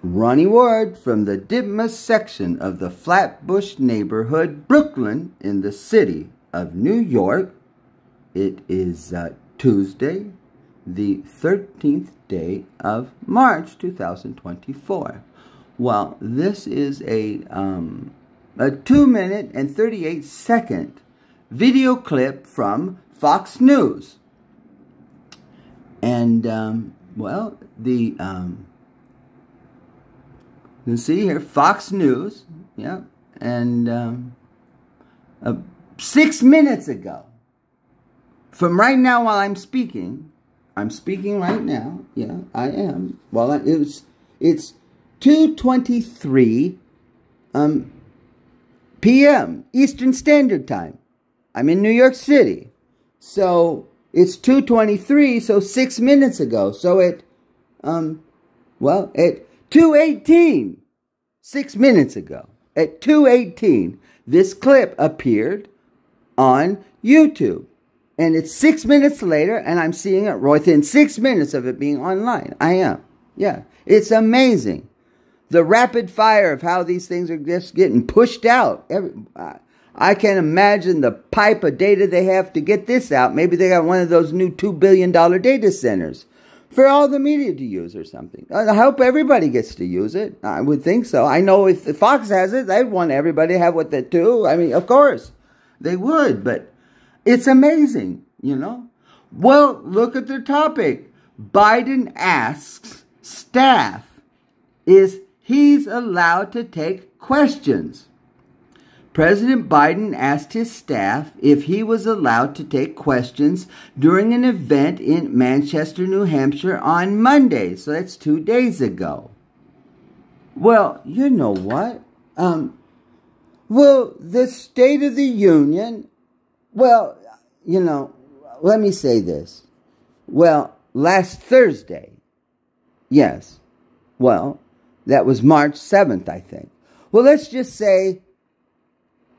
Ronnie Ward from the Ditmas section of the Flatbush neighborhood, Brooklyn, in the city of New York. It is Tuesday, the 13th day of March 2024. Well, this is a 2-minute and 38-second video clip from Fox News. And, well, you can see here, Fox News, yeah, and 6 minutes ago, from right now while I'm speaking right now, yeah, I am, well, it's 2:23 p.m. Eastern Standard Time. I'm in New York City, so it's 2:23, so 6 minutes ago, so at 2:18, 6 minutes ago, at 2:18, this clip appeared on YouTube. And it's 6 minutes later, and I'm seeing it within 6 minutes of it being online. I am. Yeah. It's amazing. The rapid fire of how these things are just getting pushed out. I can't imagine the pipe of data they have to get this out. Maybe they got one of those new $2 billion data centers for all the media to use or something. I hope everybody gets to use it. I would think so. I know if Fox has it, they'd want everybody to have what they do. I mean, of course, they would, but it's amazing, you know. Well, look at the topic. Biden asks staff if he's allowed to take questions. President Biden asked his staff if he was allowed to take questions during an event in Manchester, New Hampshire on Monday. So that's 2 days ago. Well, you know what? Well, the State of the Union, well, you know, let me say this. Well, last Thursday, yes, well, that was March 7th, I think. Well, let's just say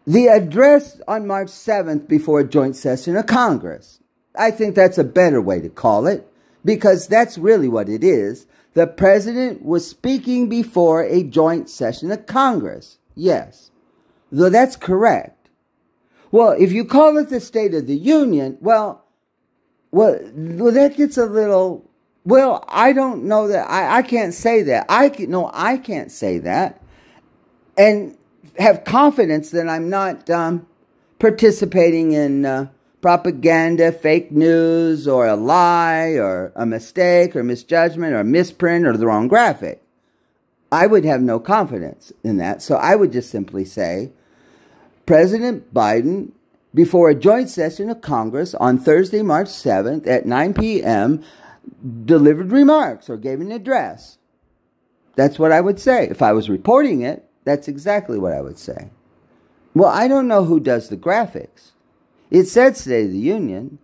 the address on March 7th before a joint session of Congress. I think that's a better way to call it, because that's really what it is. The president was speaking before a joint session of Congress. Yes, though that's correct. Well, if you call it the State of the Union, well, that gets a little, well, I don't know that, I can't say that. I can't say that. And have confidence that I'm not participating in propaganda, fake news, or a lie, or a mistake, or misjudgment, or misprint, or the wrong graphic. I would have no confidence in that. So I would just simply say, President Biden, before a joint session of Congress on Thursday, March 7th at 9 p.m., delivered remarks or gave an address. That's what I would say. If I was reporting it, that's exactly what I would say. Well, I don't know who does the graphics. It said State of the Union.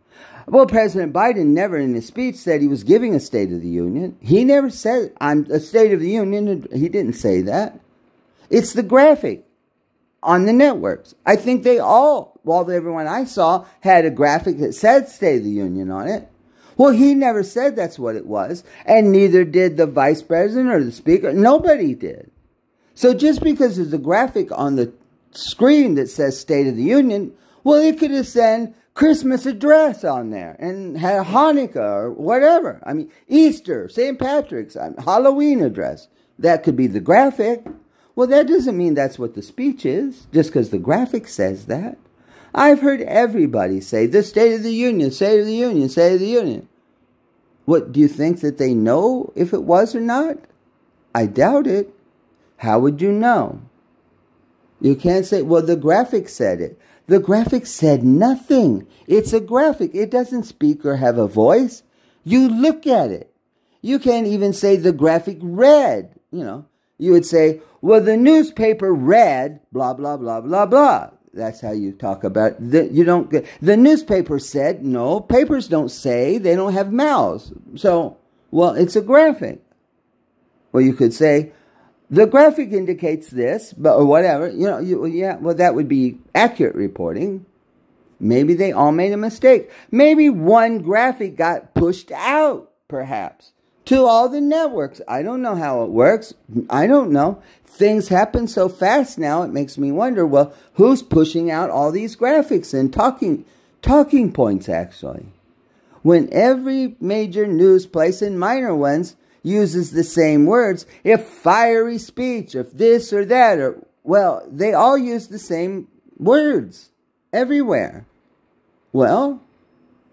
Well, President Biden never in his speech said he was giving a State of the Union. He never said, I'm a State of the Union. He didn't say that. It's the graphic on the networks. I think they all, well, everyone I saw had a graphic that said State of the Union on it. Well, he never said that's what it was, and neither did the vice president or the speaker. Nobody did. So just because there's a graphic on the screen that says State of the Union, well, it could have said Christmas address on there and had Hanukkah or whatever. I mean, Easter, St. Patrick's, Halloween address. That could be the graphic. Well, that doesn't mean that's what the speech is, just because the graphic says that. I've heard everybody say, the State of the Union, State of the Union, State of the Union. What, do you think that they know if it was or not? I doubt it. How would you know? You can't say, well, the graphic said it. The graphic said nothing. It's a graphic. It doesn't speak or have a voice. You look at it. You can't even say the graphic read. You know, you would say, well, the newspaper read blah, blah, blah, blah, blah. That's how you talk about it. You don't get, the newspaper said, no, papers don't say, they don't have mouths. So, well, it's a graphic. Well, you could say, the graphic indicates this, but or whatever, you know, yeah, well, that would be accurate reporting. Maybe they all made a mistake. Maybe one graphic got pushed out, perhaps, to all the networks. I don't know how it works. I don't know. Things happen so fast now, it makes me wonder, well, who's pushing out all these graphics and talking points, actually? When every major news place and minor ones uses the same words, if fiery speech, if this or that, or, well, they all use the same words everywhere. Well,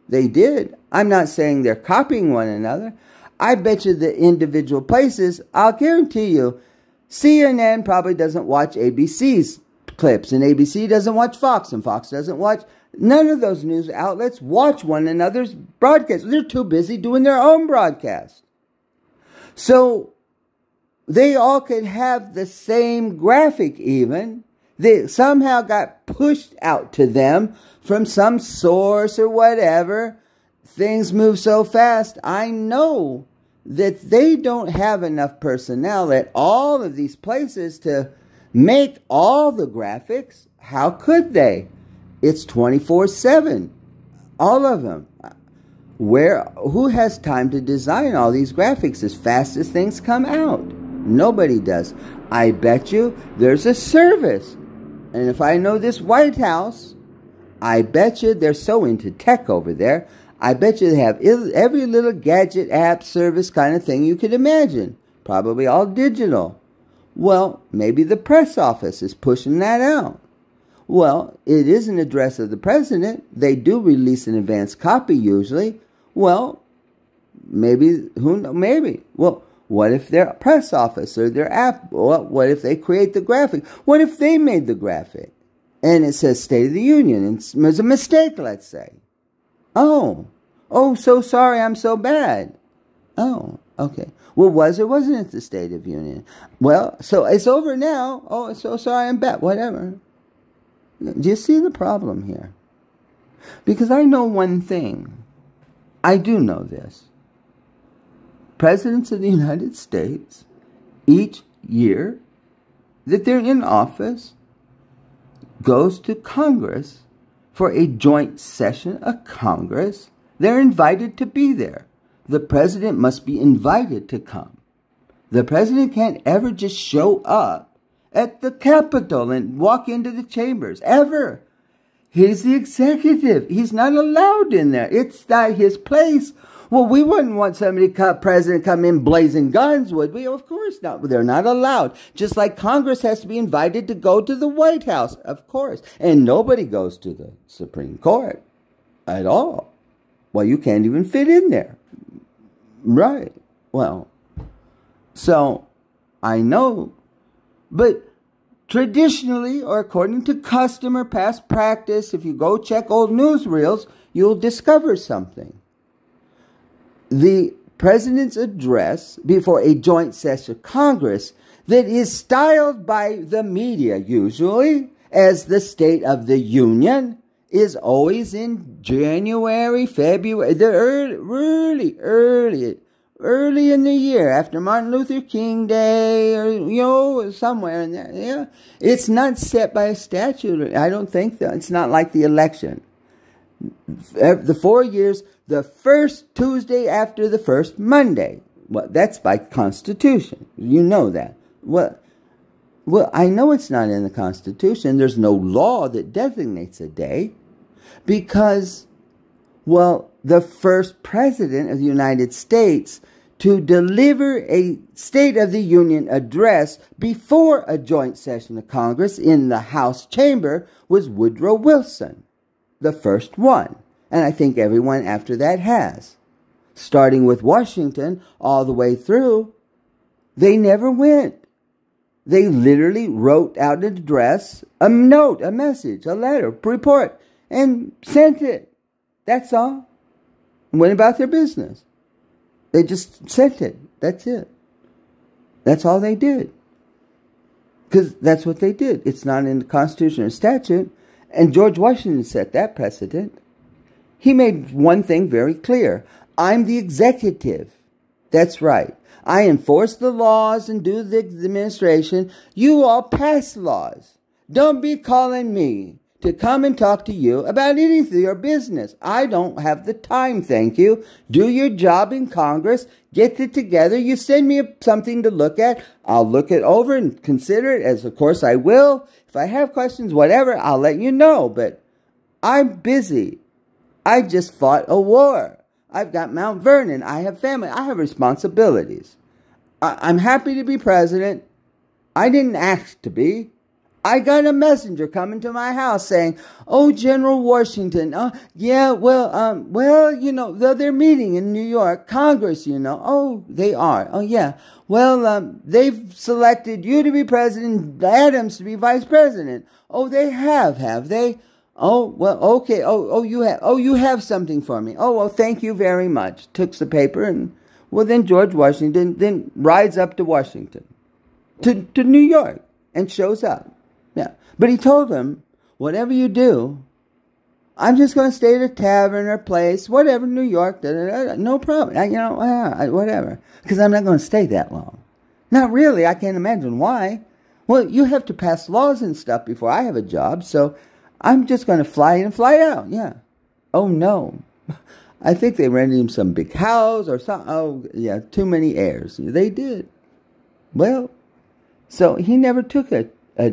they did. I'm not saying they're copying one another. I bet you the individual places, I'll guarantee you, CNN probably doesn't watch ABC's clips, and ABC doesn't watch Fox, and Fox doesn't watch. None of those news outlets watch one another's broadcasts. They're too busy doing their own broadcast. So they all could have the same graphic even. They somehow got pushed out to them from some source or whatever. Things move so fast. I know that they don't have enough personnel at all of these places to make all the graphics. How could they? It's 24/7. All of them. Who has time to design all these graphics as fast as things come out? Nobody does. I bet you there's a service. And if I know this White House, I bet you they're so into tech over there. I bet you they have every little gadget, app, service kind of thing you could imagine. Probably all digital. Well, maybe the press office is pushing that out. Well, it is an address of the president. They do release an advance copy usually. Well, maybe, maybe. Well, what if their press office or their app, what if they create the graphic? What if they made the graphic? And it says State of the Union, and there's a mistake, let's say. Oh, so sorry, I'm so bad. Oh, okay. Well, was or wasn't it the State of the Union? Well, so it's over now. Oh, so sorry, I'm bad. Whatever. Do you see the problem here? Because I know one thing. I do know this. Presidents of the United States, each year that they're in office, goes to Congress for a joint session of Congress. They're invited to be there. The president must be invited to come. The president can't ever just show up at the Capitol and walk into the chambers, ever. He's the executive. He's not allowed in there. It's not his place. Well, we wouldn't want president come in blazing guns, would we? Of course not. They're not allowed. Just like Congress has to be invited to go to the White House, of course. And nobody goes to the Supreme Court at all. Well, you can't even fit in there. Right. Well, so I know, but traditionally, or according to custom or past practice, if you go check old newsreels, you'll discover something. The president's address before a joint session of Congress that is styled by the media usually as the State of the Union is always in January, February, the early in the year, after Martin Luther King Day, or, somewhere in there. Yeah. It's not set by a statute. I don't think that. It's not like the election. The 4 years, the first Tuesday after the first Monday. Well, that's by Constitution. You know that. Well, I know it's not in the Constitution. There's no law that designates a day because, well, the first president of the United States to deliver a State of the Union address before a joint session of Congress in the House chamber was Woodrow Wilson, the first one. And I think everyone after that has. Starting with Washington all the way through, they never went. They literally wrote out an address, a note, a message, a letter, a report, and sent it. That's all. Went about their business. They just sent it. That's it. That's all they did. Because that's what they did. It's not in the Constitution or statute. And George Washington set that precedent. He made one thing very clear. I'm the executive. That's right. I enforce the laws and do the administration. You all pass laws. Don't be calling me to come and talk to you about anything, your business. I don't have the time, thank you. Do your job in Congress. Get it together. You send me something to look at. I'll look it over and consider it, as of course I will. If I have questions, whatever, I'll let you know. But I'm busy. I just fought a war. I've got Mount Vernon. I have family. I have responsibilities. I'm happy to be president. I didn't ask to be. I got a messenger coming to my house saying, "Oh, General Washington, they're meeting in New York, Congress, you know." "Oh, they are. Oh, yeah. Well, they've selected you to be president, Adams to be vice president." "Oh, they have they?" "Oh, well, okay. You have something for me." "Oh, well, thank you very much." Took the paper and, well, then George Washington then rides up to Washington, to New York, and shows up. Yeah, but he told them, "Whatever you do, I'm just going to stay at a tavern or place, whatever, New York, no problem. Whatever, because I'm not going to stay that long." Not really. I can't imagine why. Well, you have to pass laws and stuff before I have a job, so I'm just going to fly in and fly out. Yeah. "Oh, no." I think they rented him some big house or something. Oh, yeah, too many heirs. They did. Well, so he never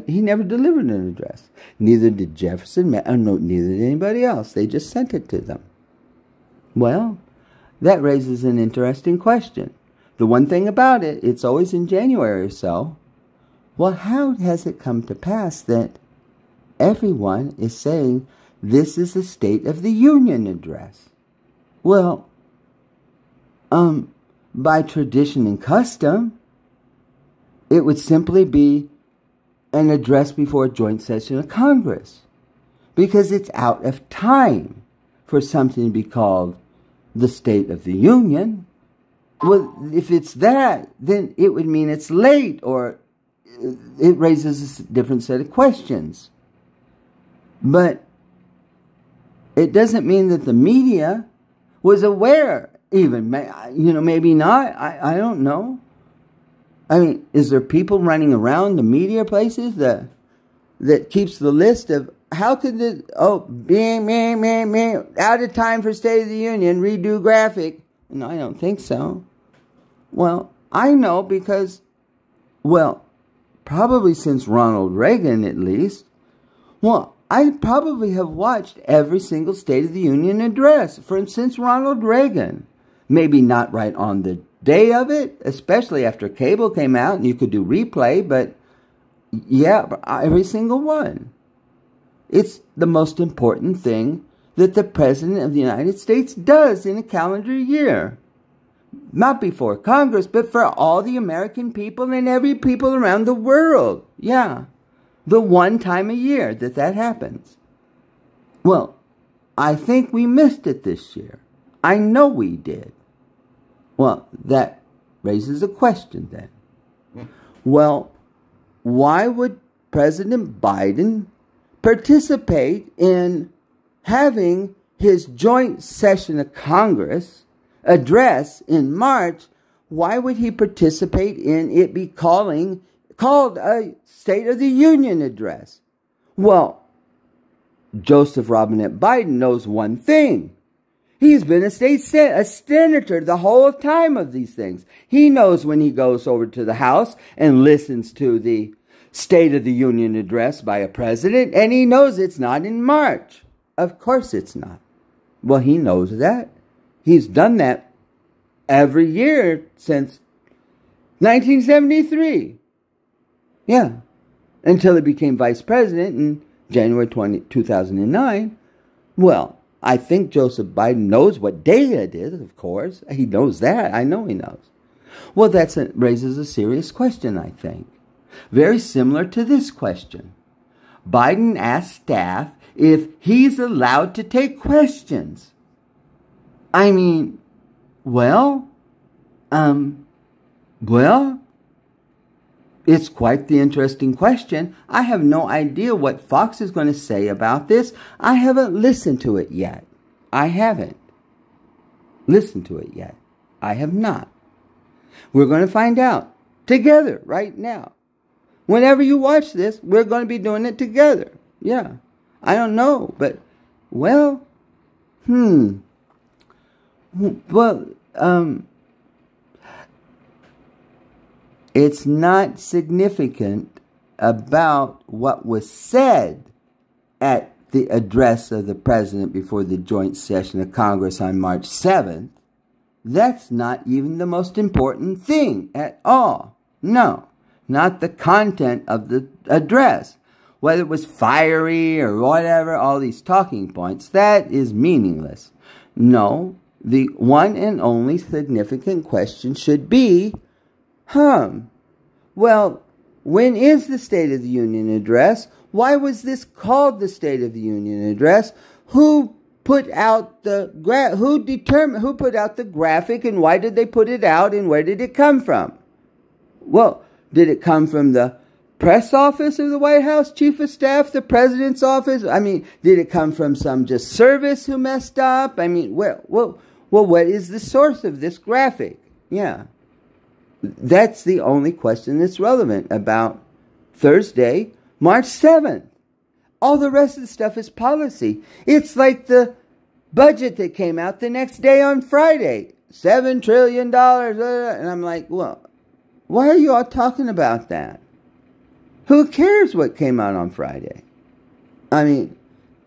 he never delivered an address. Neither did Jefferson, neither did anybody else. They just sent it to them. Well, that raises an interesting question. The one thing about it, it's always in January or so. Well, how has it come to pass that everyone is saying this is the State of the Union address? Well, by tradition and custom, it would simply be an address before a joint session of Congress, because it's out of time for something to be called the State of the Union. Well, if it's that, then it would mean it's late, or it raises a different set of questions. But it doesn't mean that the media was aware, even, maybe not, I don't know. I mean, is there people running around the media places that keeps the list of how could this, out of time for State of the Union, redo graphic? No, I don't think so. Well, I know because, well, probably since Ronald Reagan at least, well, I probably have watched every single State of the Union address since Ronald Reagan. Maybe not right on the day of it, especially after cable came out and you could do replay, but yeah, every single one. It's the most important thing that the President of the United States does in a calendar year. Not before Congress, but for all the American people and every people around the world. Yeah. The one time a year that happens. Well, I think we missed it this year. I know we did. Well, that raises a question then. Well, why would President Biden participate in having his joint session of Congress address in March? Why would he participate in it be called a State of the Union address? Well, Joseph Robinette Biden knows one thing. He's been a senator the whole time of these things. He knows when he goes over to the House and listens to the State of the Union address by a president, and he knows it's not in March. Of course it's not. Well, he knows that. He's done that every year since 1973. Yeah. Until he became vice president in January 2009. Well, I think Joseph Biden knows what day it is, of course. He knows that. I know he knows. Well, that raises a serious question, I think. Very similar to this question. Biden asked staff if he's allowed to take questions. I mean, it's quite the interesting question. I have no idea what Fox is going to say about this. I haven't listened to it yet. I haven't listened to it yet. I have not. We're going to find out together right now. Whenever you watch this, we're going to be doing it together. Yeah. I don't know, but, well, well, it's not significant about what was said at the address of the president before the joint session of Congress on March 7th. That's not even the most important thing at all. No, not the content of the address. Whether it was fiery or whatever, all these talking points, that is meaningless. No, the one and only significant question should be, well, when is the State of the Union address? Why was this called the State of the Union address? Who put out the who put out the graphic, and why did they put it out, and where did it come from? Well, did it come from the press office of the White House, Chief of Staff, the President's office? I mean, did it come from some just service who messed up? I mean, well, what is the source of this graphic? Yeah. That's the only question that's relevant about Thursday, March 7th. All the rest of the stuff is policy. It's like the budget that came out the next day on Friday. $7 trillion. And I'm like, well, why are you all talking about that? Who cares what came out on Friday? I mean,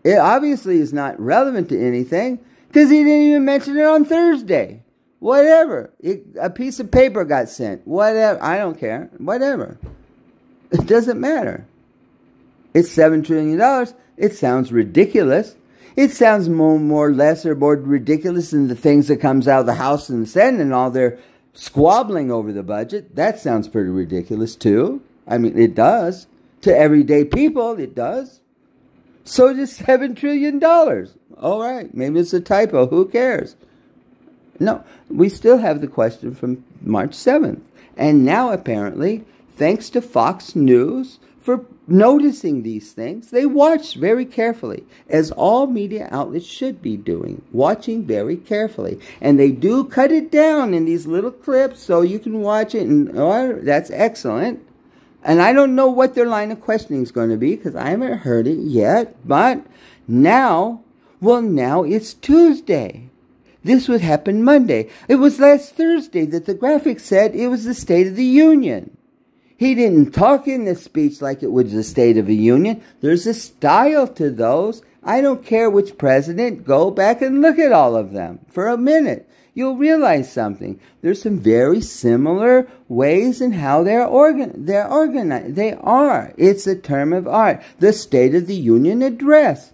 it obviously is not relevant to anything because he didn't even mention it on Thursday. Whatever. A piece of paper got sent. Whatever. I don't care. Whatever. It doesn't matter. It's $7 trillion. It sounds ridiculous. It sounds more or less or more ridiculous than the things that comes out of the House and the Senate and all their squabbling over the budget. That sounds pretty ridiculous too. I mean, it does. To everyday people, it does. So does $7 trillion. All right, maybe it's a typo. Who cares? No, we still have the question from March 7th. And now, apparently, thanks to Fox News for noticing these things, they watch very carefully, as all media outlets should be doing, watching very carefully. And they do cut it down in these little clips so you can watch it, and that's excellent. And I don't know what their line of questioning is going to be because I haven't heard it yet. But now, well, now it's Tuesday. This would happen Monday. It was last Thursday that the graphic said it was the State of the Union. He didn't talk in this speech like it was the State of the Union. There's a style to those. I don't care which president. Go back and look at all of them for a minute. You'll realize something. There's some very similar ways in how they're organized. They are. It's a term of art. The State of the Union address.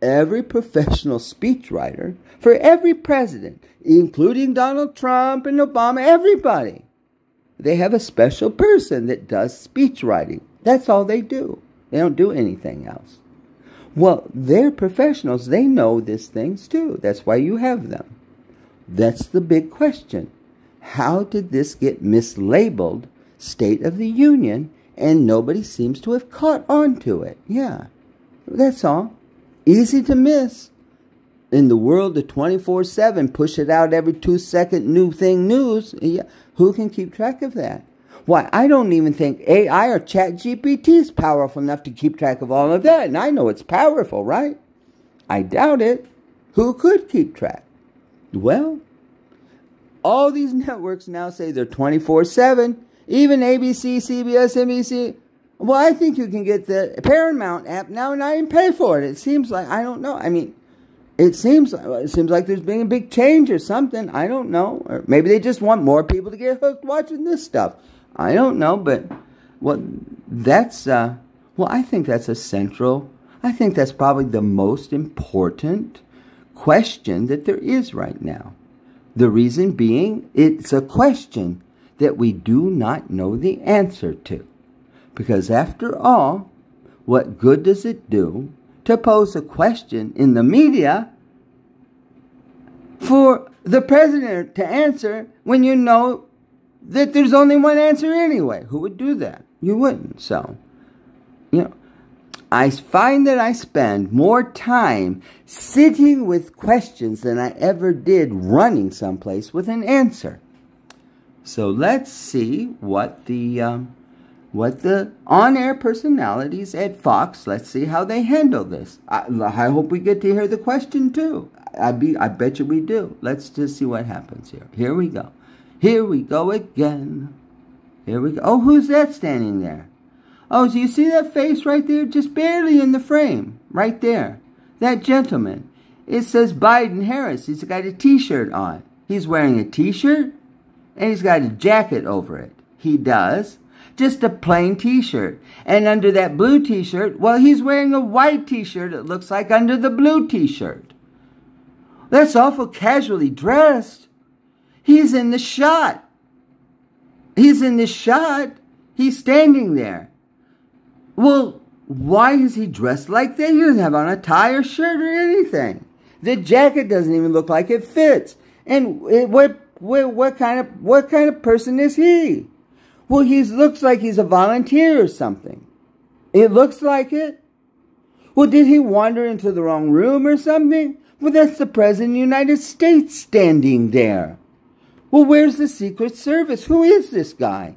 Every professional speechwriter for every president, including Donald Trump and Obama, everybody, they have a special person that does speech writing. That's all they do. They don't do anything else. Well, they're professionals. They know these things too. That's why you have them. That's the big question. How did this get mislabeled State of the Union and nobody seems to have caught on to it? Yeah, that's all. Easy to miss. In the world of 24/7, push it out every 2-second new thing news. Yeah. Who can keep track of that? Why, I don't even think AI or ChatGPT is powerful enough to keep track of all of that. And I know it's powerful, right? I doubt it. Who could keep track? Well, all these networks now say they're 24/7. Even ABC, CBS, NBC. Well, I think you can get the Paramount app now and not even pay for it. It seems like, I don't know. I mean, it seems like there's been a big change or something. I don't know. Or maybe they just want more people to get hooked watching this stuff. I don't know. But well, that's, well, I think that's I think that's probably the most important question that there is right now. The reason being, it's a question that we do not know the answer to. Because after all, what good does it do to pose a question in the media for the president to answer when you know that there's only one answer anyway? Who would do that? You wouldn't. So, you know, I find that I spend more time sitting with questions than I ever did running someplace with an answer. So let's see what the what the on-air personalities at Fox, let's see how they handle this. I hope we get to hear the question too. I bet you we do. Let's just see what happens here. Here we go. Here we go again. Here we go. Oh, who's that standing there? Oh, do you see that face right there? Just barely in the frame. Right there. That gentleman. It says Biden-Harris. He's got a t-shirt on. He's wearing a t-shirt and he's got a jacket over it. He does. Just a plain t-shirt. And under that blue t-shirt, well, he's wearing a white t-shirt, it looks like, under the blue t-shirt. That's awful casually dressed. He's in the shot. He's in the shot. He's standing there. Well, why is he dressed like that? He doesn't have on a tie or shirt or anything. The jacket doesn't even look like it fits. And what kind of person is he? Well, he looks like he's a volunteer or something. It looks like it. Well, did he wander into the wrong room or something? Well, that's the President of the United States standing there. Well, where's the Secret Service? Who is this guy?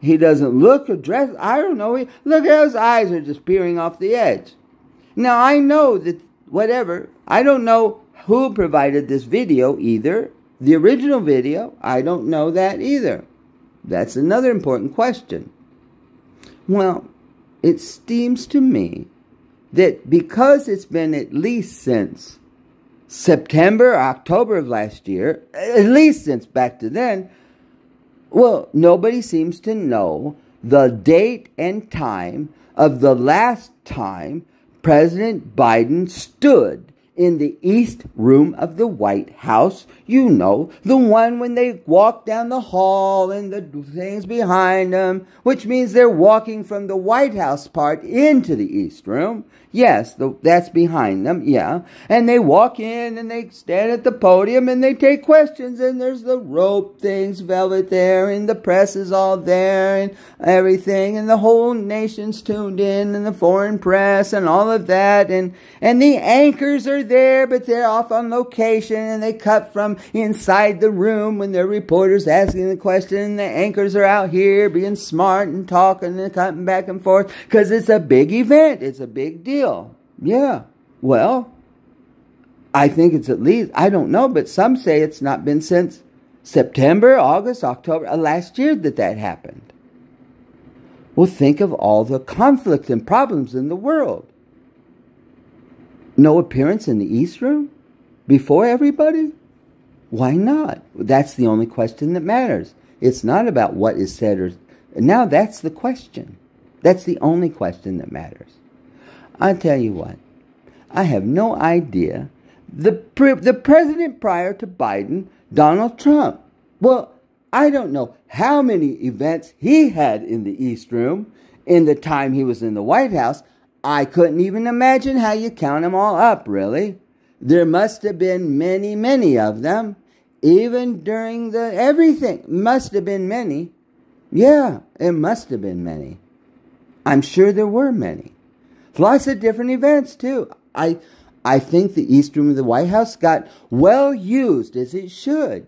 He doesn't look or dress. I don't know. Look at his eyes are just peering off the edge. Now, I know that whatever. I don't know who provided this video either. The original video, I don't know that either. That's another important question. Well, it seems to me that because it's been at least since September or October of last year, at least since back to then, well, nobody seems to know the date and time of the last time President Biden stood in the East Room of the White House. You know, the one when they walk down the hall and the things behind them, which means they're walking from the White House part into the East Room. Yes, that's behind them, yeah. And they walk in and they stand at the podium and they take questions, and there's the rope things, velvet there, and the press is all there and everything, and the whole nation's tuned in, and the foreign press and all of that, and the anchors are there, but they're off on location, and they cut from inside the room when their reporters asking the question, and the anchors are out here being smart and talking and cutting back and forth, because it's a big event, it's a big deal. Yeah, well, I think it's at least, I don't know, but some say it's not been since September, August, October, last year that happened. Well, think of all the conflict and problems in the world. No appearance in the East Room before everybody? Why not? That's the only question that matters. It's not about what is said or... Now that's the question. That's the only question that matters. I tell you what, I have no idea. The president prior to Biden, Donald Trump, well, I don't know how many events he had in the East Room in the time he was in the White House. I couldn't even imagine how you count them all up, really. There must have been many, many of them. Even during everything. Must have been many. Yeah, it must have been many. I'm sure there were many. Lots of different events, too. I think the East Room of the White House got well used, as it should,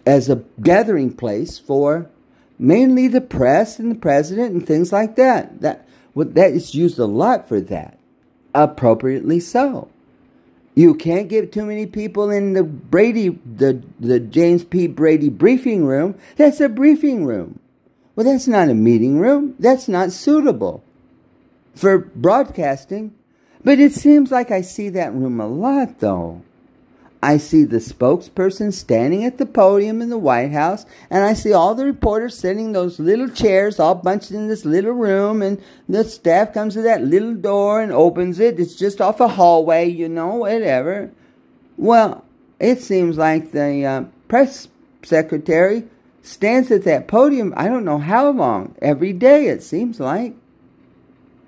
as a gathering place for mainly the press and the president and things like that. That is used a lot for that. Appropriately so. You can't get too many people in the James P. Brady briefing room. That's a briefing room. Well, that's not a meeting room. That's not suitable for broadcasting. But it seems like I see that room a lot, though. I see the spokesperson standing at the podium in the White House, and I see all the reporters sitting in those little chairs all bunched in this little room, and the staff comes to that little door and opens it. It's just off a hallway, you know, whatever. Well, it seems like the press secretary stands at that podium, I don't know how long, every day it seems like.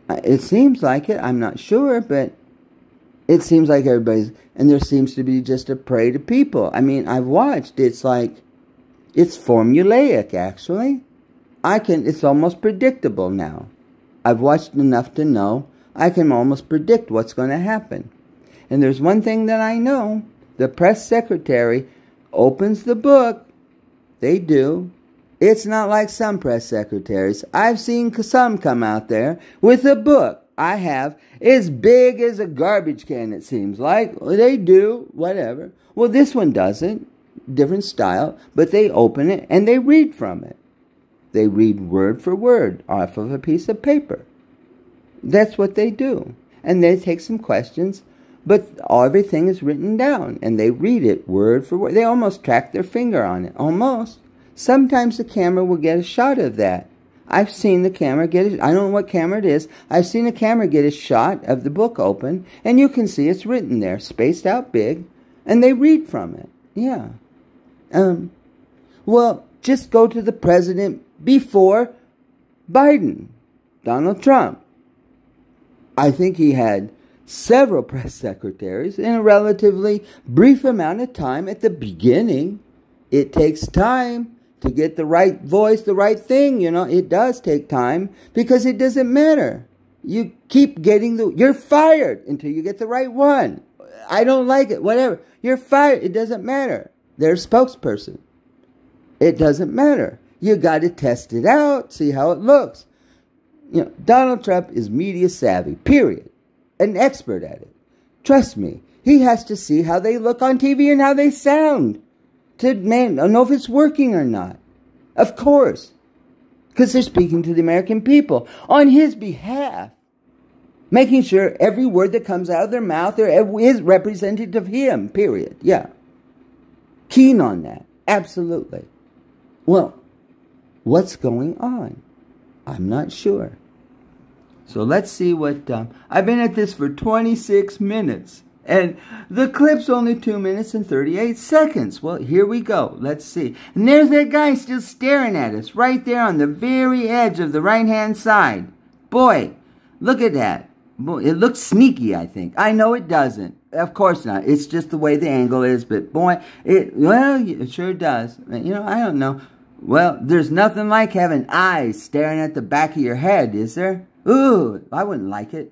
It seems like it, I'm not sure, but it seems like everybody's, and there seems to be just a prey to people. I mean, I've watched, it's like, it's formulaic, actually. It's almost predictable now. I've watched enough to know I can almost predict what's going to happen. And there's one thing that I know. The press secretary opens the book. They do. It's not like some press secretaries. I've seen some come out there with a book. I have. As big as a garbage can, it seems like. They do, whatever. Well, this one doesn't. Different style. But they open it and they read from it. They read word for word off of a piece of paper. That's what they do. And they take some questions, but everything is written down. And they read it word for word. They almost track their finger on it. Almost. Sometimes the camera will get a shot of that. I've seen the camera get it. I don't know what camera it is. I've seen the camera get a shot of the book open, and you can see it's written there, spaced out big, and they read from it. Yeah. Well, just go to the president before Biden, Donald Trump. I think he had several press secretaries in a relatively brief amount of time at the beginning. It takes time to get the right voice, the right thing, you know. It does take time because it doesn't matter. You keep getting you're fired until you get the right one. I don't like it, whatever. You're fired. It doesn't matter. They're a spokesperson. It doesn't matter. You got to test it out, see how it looks. You know, Donald Trump is media savvy, period. An expert at it. Trust me, he has to see how they look on TV and how they sound to know if it's working or not. Of course. Because they're speaking to the American people on his behalf. Making sure every word that comes out of their mouth is representative of him, period. Yeah. Keen on that. Absolutely. Well, what's going on? I'm not sure. So let's see what... I've been at this for 26 minutes. And the clip's only 2 minutes and 38 seconds. Well, here we go. Let's see. And there's that guy still staring at us right there on the very edge of the right-hand side. Boy, look at that. Boy, it looks sneaky, I think. I know it doesn't. Of course not. It's just the way the angle is. But boy, it sure does. You know, I don't know. Well, there's nothing like having eyes staring at the back of your head, is there? Ooh, I wouldn't like it.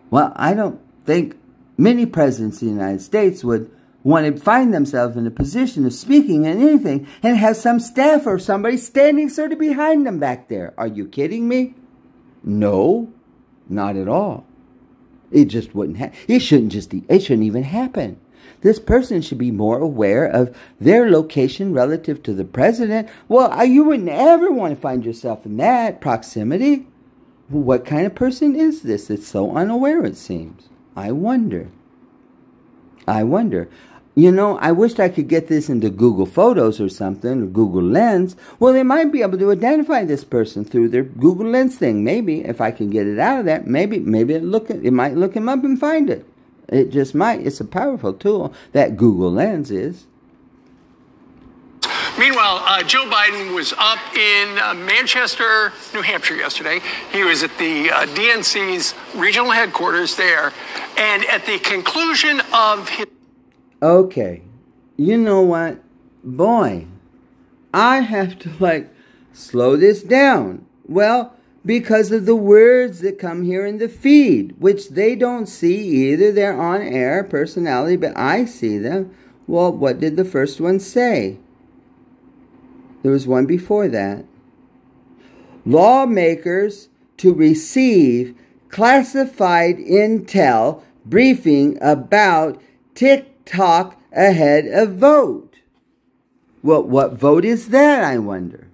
Well, I don't think many presidents of the United States would want to find themselves in a position of speaking in anything and have some staff or somebody standing sort of behind them back there. Are you kidding me? No, not at all. It just wouldn't happen. It shouldn't even happen. This person should be more aware of their location relative to the president. Well, you wouldn't ever want to find yourself in that proximity. What kind of person is this that's so unaware, it seems? I wonder. You know, I wished I could get this into Google Photos or something, or Google Lens. Well, they might be able to identify this person through their Google Lens thing. Maybe, if I can get it out of that, maybe it might look him up and find it. It just might. It's a powerful tool, that Google Lens is. Meanwhile, Joe Biden was up in Manchester, New Hampshire yesterday. He was at the DNC's regional headquarters there. And at the conclusion of his... Okay. You know what? Boy, I have to, slow this down. Well, because of the words that come here in the feed, which they don't see either. They're on air, personality, but I see them. Well, what did the first one say? There was one before that. Lawmakers to receive classified intel briefing about TikTok ahead of vote. Well, what vote is that, I wonder?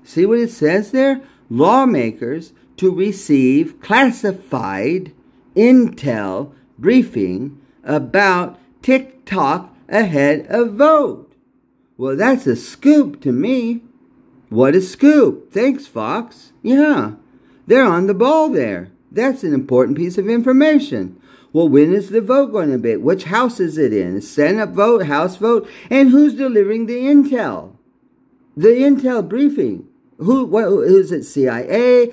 See what it says there? Lawmakers to receive classified intel briefing about TikTok ahead of vote. Well, that's a scoop to me. What a scoop. Thanks, Fox. Yeah, they're on the ball there. That's an important piece of information. Well, when is the vote going to be? Which house is it in? Senate vote, House vote? And who's delivering the intel? The intel briefing. Who is it? CIA,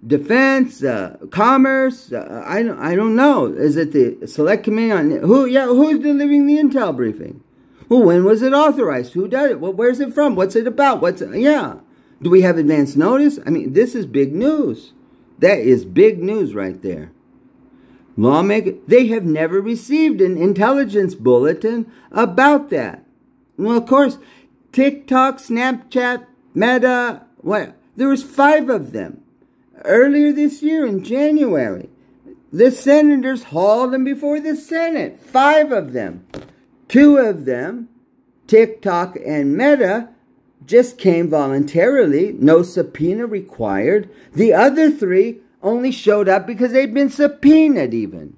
Defense, Commerce? I don't know. Is it the Select Committee on who's delivering the intel briefing? Well, when was it authorized? Who did it? Well, where's it from? What's it about? Do we have advance notice? I mean, this is big news. That is big news right there. Lawmakers, they have never received an intelligence bulletin about that. Well, of course, TikTok, Snapchat, Meta, what? There was 5 of them. Earlier this year in January, the senators hauled them before the Senate. 5 of them. 2 of them, TikTok and Meta, just came voluntarily, no subpoena required. The other 3 only showed up because they'd been subpoenaed even.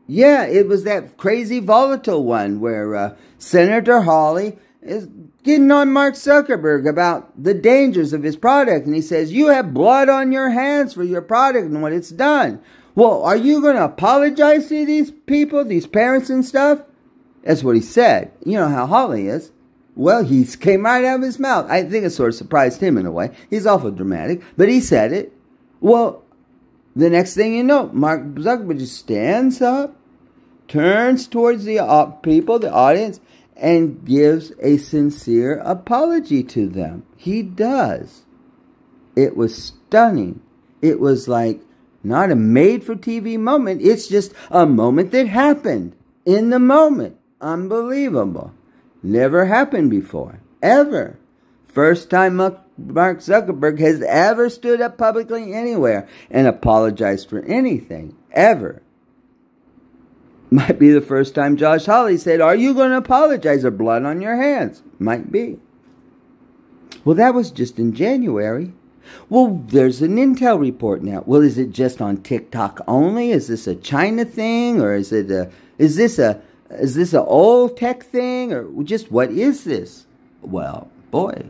Yeah, it was that crazy volatile one where Senator Hawley is getting on Mark Zuckerberg about the dangers of his product. And he says, you have blood on your hands for your product and what it's done. Well, are you going to apologize to these people, these parents and stuff? That's what he said. You know how Hawley is. Well, he came right out of his mouth. I think it sort of surprised him in a way. He's awful dramatic, but he said it. Well, the next thing you know, Mark Zuckerberg just stands up, turns towards the people, the audience, and gives a sincere apology to them. He does. It was stunning. It was like not a made-for-TV moment. It's just a moment that happened in the moment. Unbelievable. Never happened before. Ever. First time Mark Zuckerberg has ever stood up publicly anywhere and apologized for anything. Ever. Might be the first time Josh Hawley said, are you going to apologize or blood on your hands? Might be. Well, that was just in January. Well, there's an intel report now. Well, is it just on TikTok only? Is this a China thing? Or is this an old tech thing? Or just what is this? Well, boy,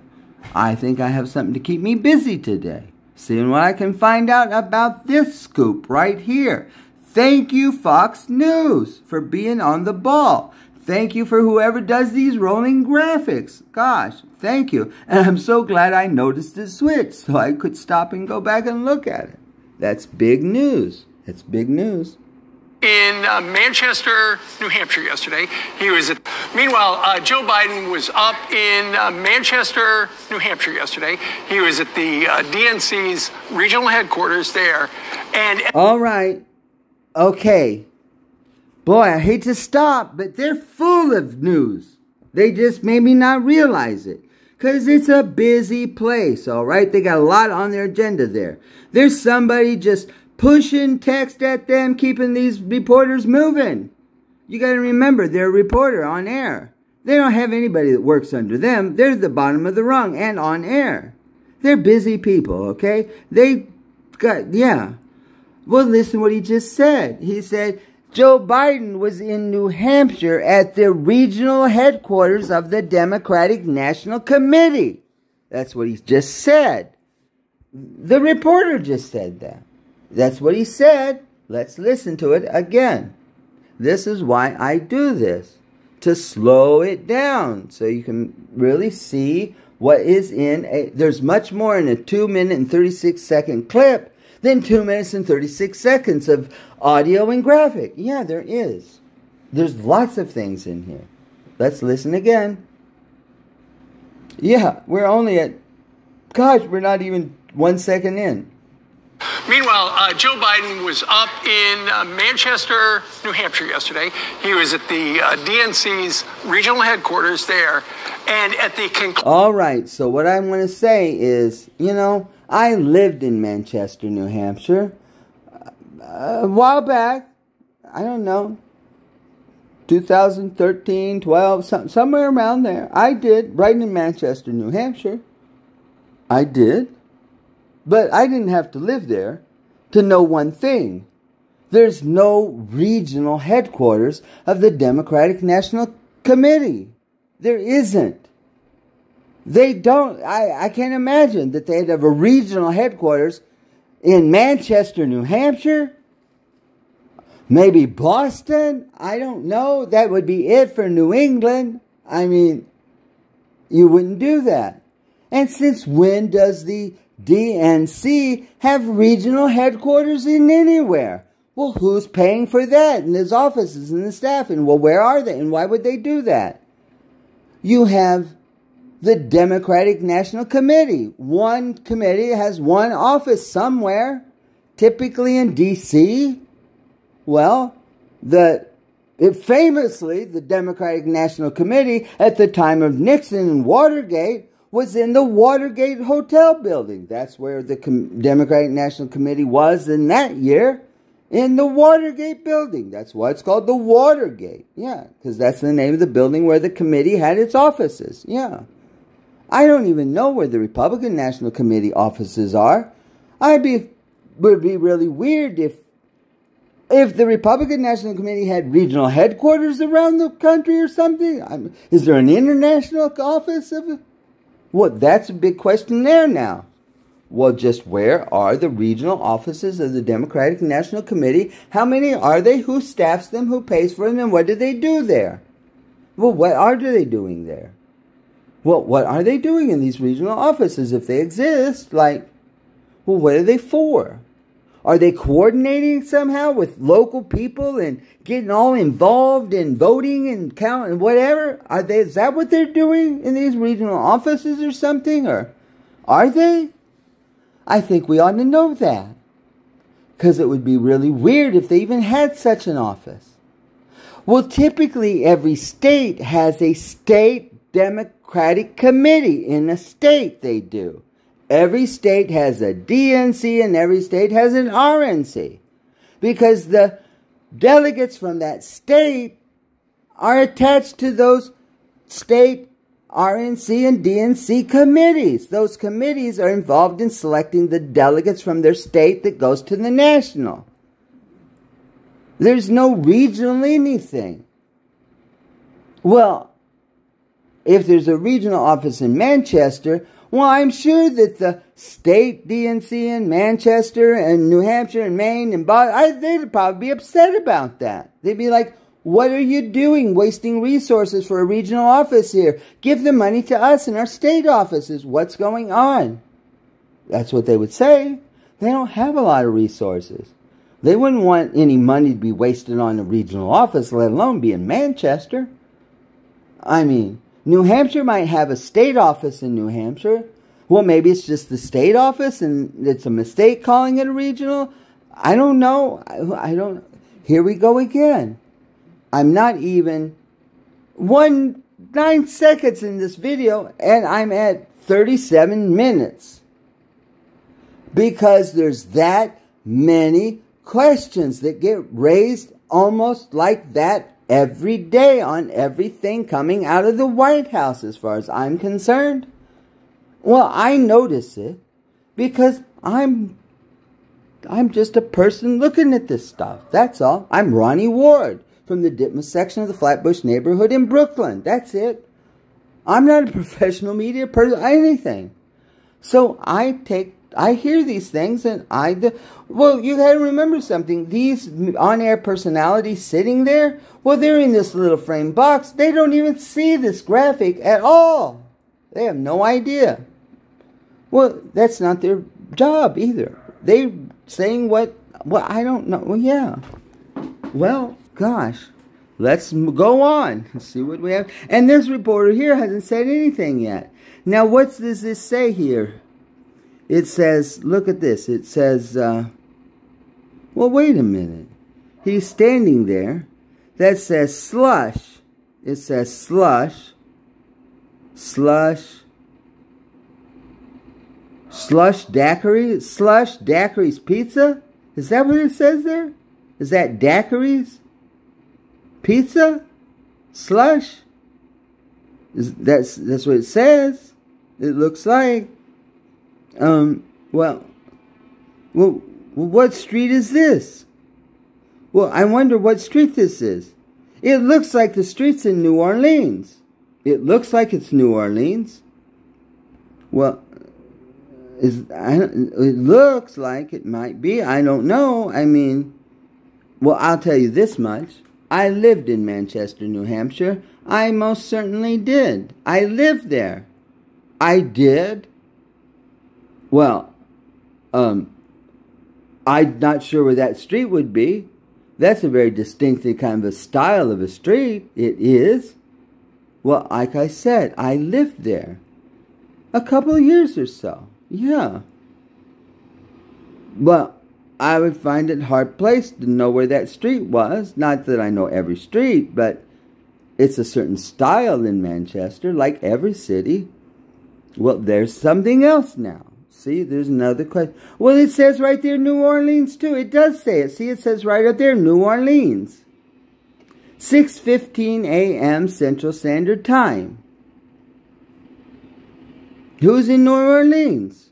I think I have something to keep me busy today. Seeing what I can find out about this scoop right here. Thank you, Fox News, for being on the ball. Thank you for whoever does these rolling graphics. Gosh, thank you. And I'm so glad I noticed the switch so I could stop and go back and look at it. That's big news. That's big news. In Manchester, New Hampshire yesterday. Meanwhile, Joe Biden was up in Manchester, New Hampshire yesterday. He was at the DNC's regional headquarters there. And all right. Okay. Boy, I hate to stop, but they're full of news. They just maybe not realize it. Because it's a busy place, all right? They got a lot on their agenda there. There's somebody just pushing text at them, keeping these reporters moving. You got to remember, they're a reporter on air. They don't have anybody that works under them. They're the bottom of the rung and on air. They're busy people, okay? They got, yeah. Well, listen what he just said. He said Joe Biden was in New Hampshire at the regional headquarters of the Democratic National Committee. That's what he just said. The reporter just said that. That's what he said. Let's listen to it again. This is why I do this. To slow it down so you can really see what is in a... There's much more in a 2-minute and 36-second clip than 2 minutes and 36 seconds of audio and graphic. Yeah, there is. There's lots of things in here. Let's listen again. Yeah, we're only at... Gosh, we're not even 1 second in. Meanwhile, Joe Biden was up in Manchester, New Hampshire yesterday. He was at the DNC's regional headquarters there. And at the conclusion... All right, so what I want to say is, you know, I lived in Manchester, New Hampshire a while back. I don't know, 2013, 12, somewhere around there. I did, right in Manchester, New Hampshire. I did. But I didn't have to live there to know one thing. There's no regional headquarters of the Democratic National Committee. There isn't. They don't. I can't imagine that they'd have a regional headquarters in Manchester, New Hampshire. Maybe Boston. I don't know. That would be it for New England. I mean, you wouldn't do that. And since when does the DNC have regional headquarters in anywhere? Well, who's paying for that? And there's offices and the staff. And well, where are they? And why would they do that? You have the Democratic National Committee. One committee has one office somewhere, typically in D.C. Well, the Famously, the Democratic National Committee at the time of Nixon and Watergate was in the Watergate Hotel building. That's where the Democratic National Committee was in that year, in the Watergate building. That's why it's called the Watergate. Yeah, because that's the name of the building where the committee had its offices. Yeah. I don't even know where the Republican National Committee offices are. Would be really weird if the Republican National Committee had regional headquarters around the country or something. Is there an international office of it? Well, that's a big question there now. Well, just where are the regional offices of the Democratic National Committee? How many are they? Who staffs them? Who pays for them? And what do they do there? Well, what are they doing there? Well, what are they doing in these regional offices if they exist? Like, well, what are they for? Are they coordinating somehow with local people and getting all involved in voting and counting and whatever? Is that what they're doing in these regional offices or something? Or are they? I think we ought to know that. Because it would be really weird if they even had such an office. Well, typically every state has a state Democratic committee. In a state they do. Every state has a DNC and every state has an RNC. Because the delegates from that state are attached to those state RNC and DNC committees. Those committees are involved in selecting the delegates from their state that goes to the national. There's no regional anything. Well, if there's a regional office in Manchester, well, I'm sure that the state DNC in Manchester and New Hampshire and Maine and Boston, they'd probably be upset about that. They'd be like, what are you doing wasting resources for a regional office here? Give the money to us in our state offices. What's going on? That's what they would say. They don't have a lot of resources. They wouldn't want any money to be wasted on a regional office, let alone be in Manchester. I mean, New Hampshire might have a state office in New Hampshire. Well, maybe it's just the state office and it's a mistake calling it a regional. I don't know. Here we go again. I'm not even 9 seconds in this video and I'm at 37 minutes. Because there's that many questions that get raised almost like that every day on everything coming out of the White House as far as I'm concerned. Well, I notice it because I'm just a person looking at this stuff. That's all. I'm Ronnie Ward from the Ditmas section of the Flatbush neighborhood in Brooklyn. That's it. I'm not a professional media person, anything. So I hear these things and well, you got to remember something. These on-air personalities sitting there, well, they're in this little frame box. They don't even see this graphic at all. They have no idea. Well, that's not their job either. They're saying what I don't know. Well, yeah. Well, gosh. Let's go on and see what we have. And this reporter here hasn't said anything yet. Now, what does this say here? It says, look at this. It says, well, wait a minute. He's standing there. That says slush. It says slush. Slush. Slush Daiquiri? Slush Daiquiri's Pizza? Is that what it says there? Is that Daiquiri's Pizza? Slush? That's what it says. It looks like. Well, what street is this? Well, I wonder what street this is. It looks like the street's in New Orleans. It looks like it's New Orleans. Well, it looks like it might be. I don't know. I mean, well, I'll tell you this much. I lived in Manchester, New Hampshire. I most certainly did. I lived there. I did. Well, I'm not sure where that street would be. That's a very distinctive kind of a style of a street. It is. Well, like I said, I lived there a couple of years or so. Yeah. Well, I would find it hard-placed to know where that street was. Not that I know every street, but it's a certain style in Manchester, like every city. Well, there's something else now. See, there's another question. Well, it says right there New Orleans, too. It does say it. See, it says right up there, New Orleans. 6:15 a.m. Central Standard Time. Who's in New Orleans?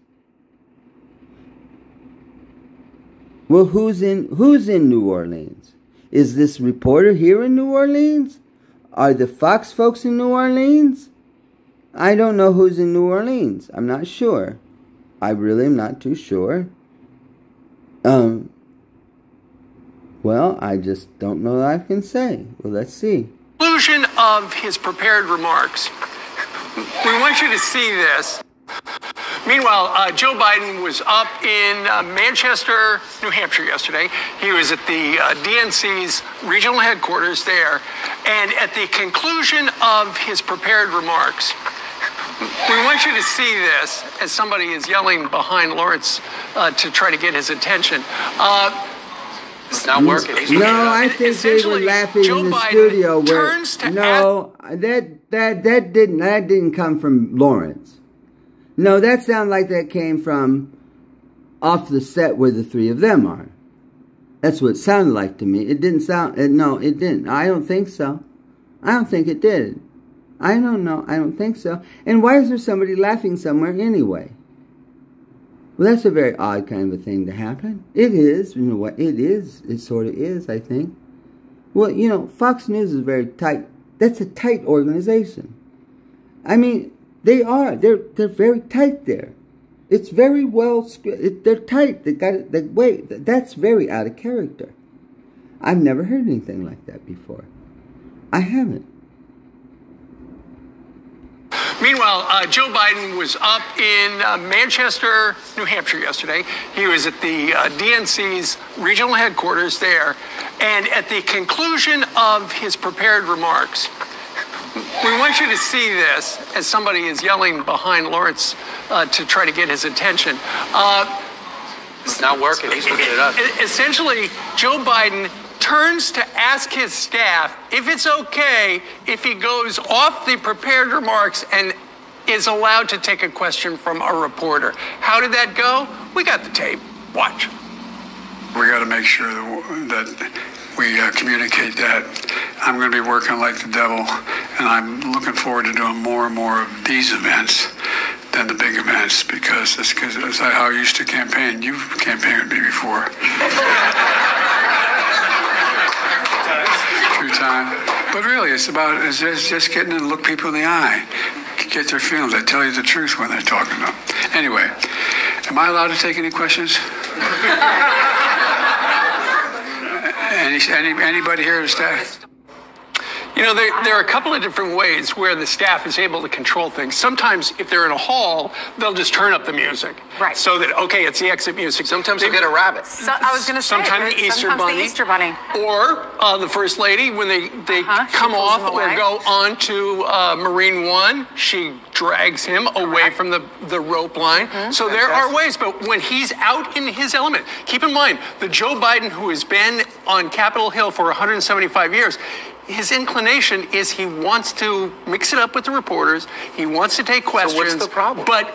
Well, who's in New Orleans? Is this reporter here in New Orleans? Are the Fox folks in New Orleans? I don't know who's in New Orleans. I'm not sure. I really am not too sure. Well, I just don't know what I can say. Well, let's see. Conclusion of his prepared remarks. We want you to see this. Meanwhile, Joe Biden was up in Manchester, New Hampshire yesterday. He was at the DNC's regional headquarters there. And at the conclusion of his prepared remarks, we want you to see this as somebody is yelling behind Lawrence to try to get his attention. It's not working. No, I think they were laughing in the studio. No, that didn't come from Lawrence. No, that sounded like that came from off the set where the three of them are. That's what it sounded like to me. It didn't sound. No, it didn't. I don't think so. I don't think it did. I don't know. I don't think so. And why is there somebody laughing somewhere anyway? Well, that's a very odd kind of a thing to happen. It is. You know what? It is. It sort of is, I think. Well, you know, Fox News is very tight. That's a tight organization. I mean, they are. They're very tight there. It's very well. They're tight. They got it. Wait, that's very out of character. I've never heard anything like that before. I haven't. Meanwhile, Joe Biden was up in Manchester, New Hampshire yesterday. He was at the DNC's regional headquarters there. And at the conclusion of his prepared remarks, we want you to see this as somebody is yelling behind Lawrence to try to get his attention. It's not working. He's looking it up. Essentially, Joe Biden turns to ask his staff if it's okay if he goes off the prepared remarks and is allowed to take a question from a reporter. How did that go? We got the tape. Watch. We got to make sure that we communicate that. I'm going to be working like the devil, and I'm looking forward to doing more and more of these events than the big events, because that's how I used to campaign. You've campaigned with me before. Time. But really, it's just getting to look people in the eye, get their feelings. They tell you the truth when they're talking to them. Anyway, am I allowed to take any questions? Anybody here to staff? You know, there are a couple of different ways where the staff is able to control things. Sometimes, if they're in a hall, they'll just turn up the music. Right. So that, okay, it's the exit music. Sometimes they'll get a rabbit. So, I was going to say. Sometimes the Easter Bunny. Or the First Lady, when they come off or go on to Marine One, she drags him away from the rope line. So there are ways, but when he's out in his element, keep in mind, the Joe Biden who has been on Capitol Hill for 175 years, his inclination is he wants to mix it up with the reporters. He wants to take questions. So what's the problem? But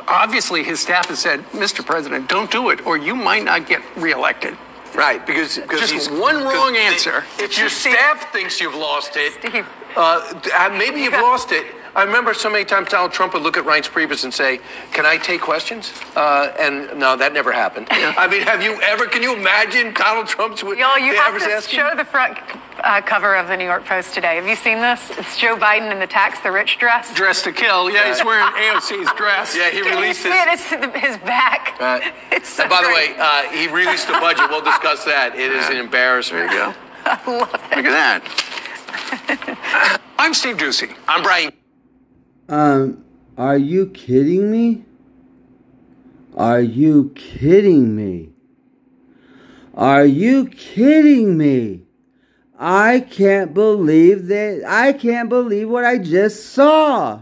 obviously his staff has said, Mr. President, don't do it, or you might not get reelected. Right, because just one wrong answer. If your staff thinks you've lost it, Steve. maybe you've lost it. I remember so many times Donald Trump would look at Reince Priebus and say, "Can I take questions?" And no, that never happened. I mean, can you imagine Donald Trump's? Y'all, you have to show the front cover of the New York Post today. Have you seen this? It's Joe Biden in the Tax the Rich dress. Dressed to kill. Yeah, he's wearing AOC's dress. Yeah, he released his... It's his back. It's so and by great. the way, he released the budget. We'll discuss that. It is an embarrassment. There you go. I love it. Look at that. I'm Steve Doocy. I'm Brian. Are you kidding me? Are you kidding me? Are you kidding me? I can't believe that. I can't believe what I just saw.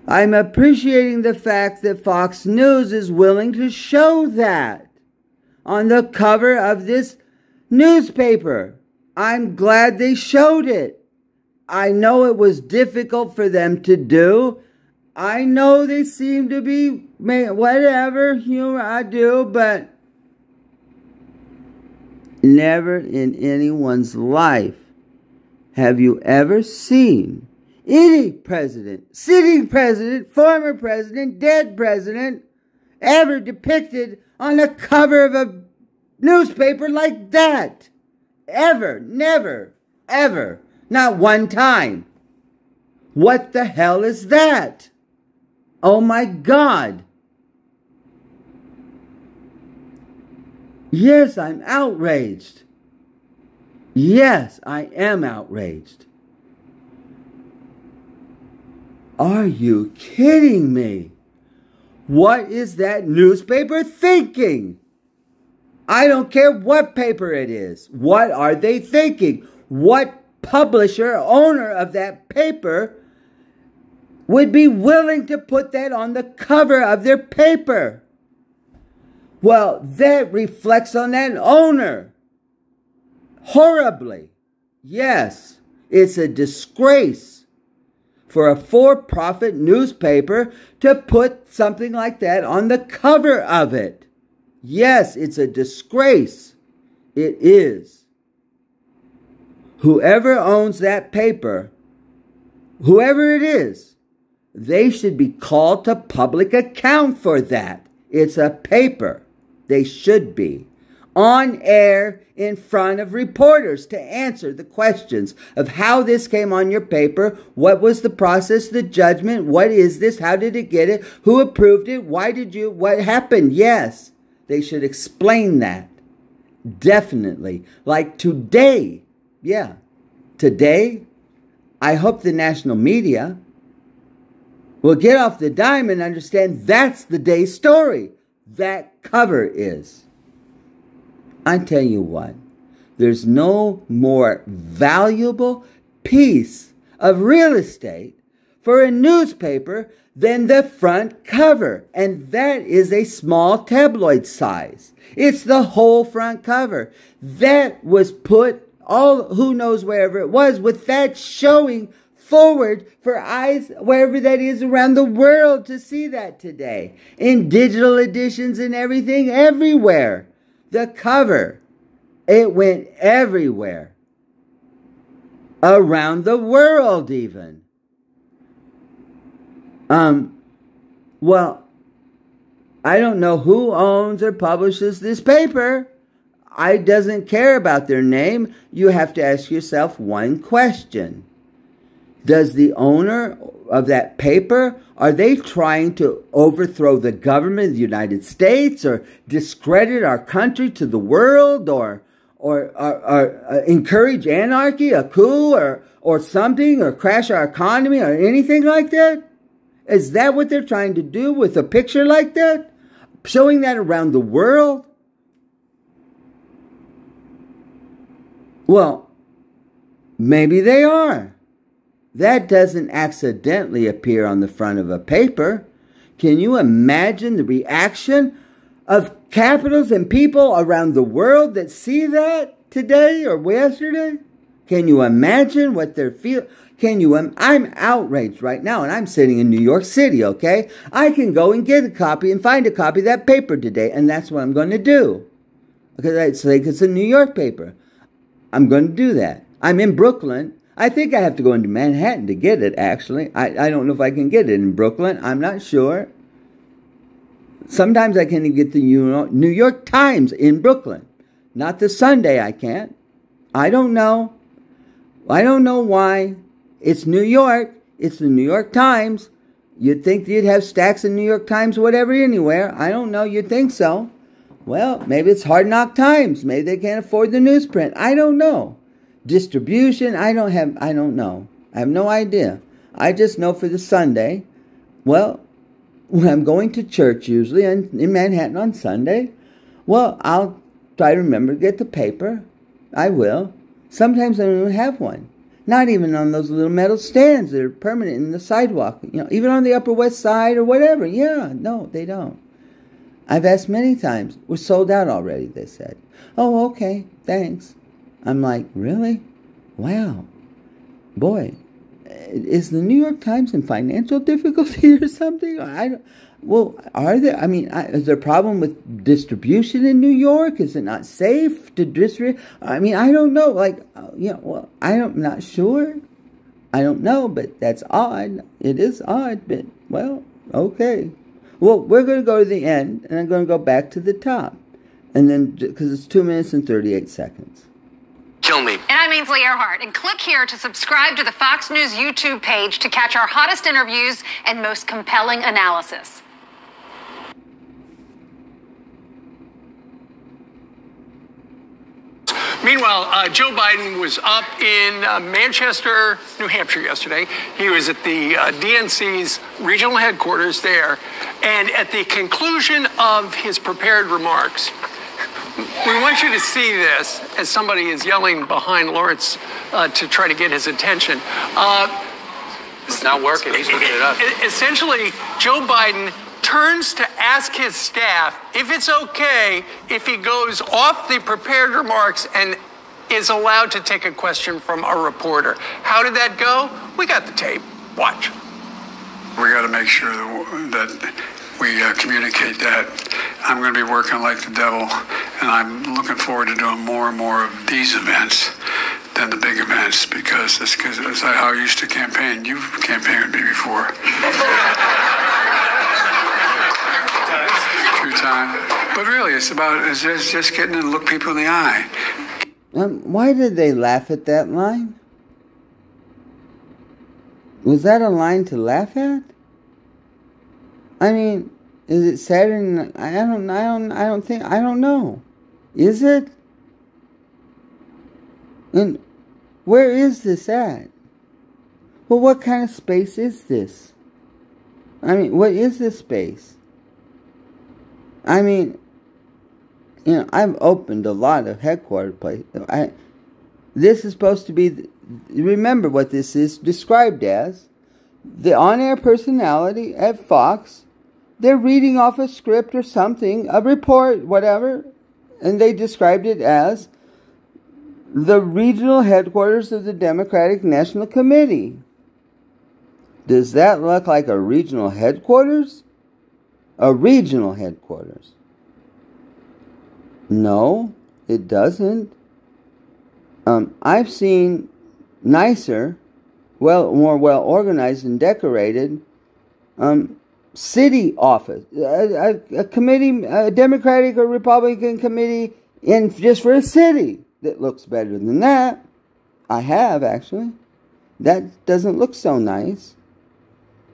I'm appreciating the fact that Fox News is willing to show that on the cover of this newspaper. I'm glad they showed it. I know it was difficult for them to do. I know they seem to be, whatever, humor I do, but never in anyone's life have you ever seen any president, sitting president, former president, dead president, ever depicted on the cover of a newspaper like that. Ever. Never. Ever. Not one time. What the hell is that? Oh my God. Yes, I'm outraged. Yes, I am outraged. Are you kidding me? What is that newspaper thinking? I don't care what paper it is. What are they thinking? What publisher, owner of that paper would be willing to put that on the cover of their paper? Well, that reflects on that owner horribly. Yes, it's a disgrace for a for-profit newspaper to put something like that on the cover of it. Yes, it's a disgrace. It is. Whoever owns that paper, whoever it is, they should be called to public account for that. It's a paper. They should be on air in front of reporters to answer the questions of how this came on your paper, what was the process, the judgment, what is this, how did it get it, who approved it, why did you, what happened? Yes, they should explain that. Definitely. Like today, yeah, today, I hope the national media will get off the dime and understand that's the day's story. That cover is. I tell you what, there's no more valuable piece of real estate for a newspaper than the front cover. And that is a small tabloid size. It's the whole front cover. That was put all, who knows wherever it was, with that showing forward for eyes, wherever that is around the world, to see that today. In digital editions and everything, everywhere. The cover, it went everywhere. Around the world even. Well, I don't know who owns or publishes this paper. I doesn't care about their name. You have to ask yourself one question. Does the owner of that paper, are they trying to overthrow the government of the United States or discredit our country to the world or encourage anarchy, a coup or something, or crash our economy or anything like that? Is that what they're trying to do with a picture like that? Showing that around the world? Well, maybe they are. That doesn't accidentally appear on the front of a paper. Can you imagine the reaction of capitals and people around the world that see that today or yesterday? Can you imagine what they're feeling? I'm outraged right now, and I'm sitting in New York City, okay? I can go and get a copy and find a copy of that paper today, and that's what I'm going to do. Because it's a New York paper. I'm going to do that. I'm in Brooklyn. I think I have to go into Manhattan to get it, actually. I don't know if I can get it in Brooklyn. I'm not sure. Sometimes I can even get the New York Times in Brooklyn. Not the Sunday I can't. I don't know. I don't know why. It's New York. It's the New York Times. You'd think you'd have stacks of New York Times, whatever, anywhere. I don't know. You'd think so. Well, maybe it's Hard Knock Times. Maybe they can't afford the newsprint. I don't know. Distribution, I don't know. I have no idea. I just know for the Sunday, well, when I'm going to church usually in Manhattan on Sunday, well, I'll try to remember to get the paper. I will. Sometimes I don't even have one. Not even on those little metal stands that are permanent in the sidewalk. Even on the Upper West Side or whatever. Yeah, no, they don't. I've asked many times. We're sold out already, they said. Oh, okay, thanks. I'm like, really? Wow. Boy, is the New York Times in financial difficulty or something? Are there? Is there a problem with distribution in New York? Is it not safe to distribute? I don't know. I'm not sure. I don't know, but that's odd. It is odd, but, well, okay. Well, we're going to go to the end, and I'm going to go back to the top. And then, because it's 2 minutes and 38 seconds. Kill me. And I'm Ainsley Earhart. And click here to subscribe to the Fox News YouTube page to catch our hottest interviews and most compelling analysis. Meanwhile, Joe Biden was up in Manchester, New Hampshire yesterday. He was at the DNC's regional headquarters there. And at the conclusion of his prepared remarks, we want you to see this as somebody is yelling behind Lawrence to try to get his attention. It's not working. He's looking it up. Essentially, Joe Biden turns to ask his staff if it's okay if he goes off the prepared remarks and is allowed to take a question from a reporter. How did that go? We got the tape. Watch. We got to make sure that we communicate that. I'm going to be working like the devil, and I'm looking forward to doing more and more of these events than the big events, because that's how I used to campaign. You've campaigned with me before. But really, it's just getting to look people in the eye. Why did they laugh at that line? Was that a line to laugh at? Is it Saturday? I don't know. Is it? And where is this at? Well, what kind of space is this? What is this space? I've opened a lot of headquarters places. This is supposed to be, remember what this is described as. The on-air personality at Fox, they're reading off a script or something, a report, whatever, and they described it as the regional headquarters of the Democratic National Committee. Does that look like a regional headquarters? A regional headquarters. No, it doesn't. I've seen nicer, more well organized and decorated city office, a committee, a Democratic or Republican committee just for a city that looks better than that. I have, actually. That doesn't look so nice.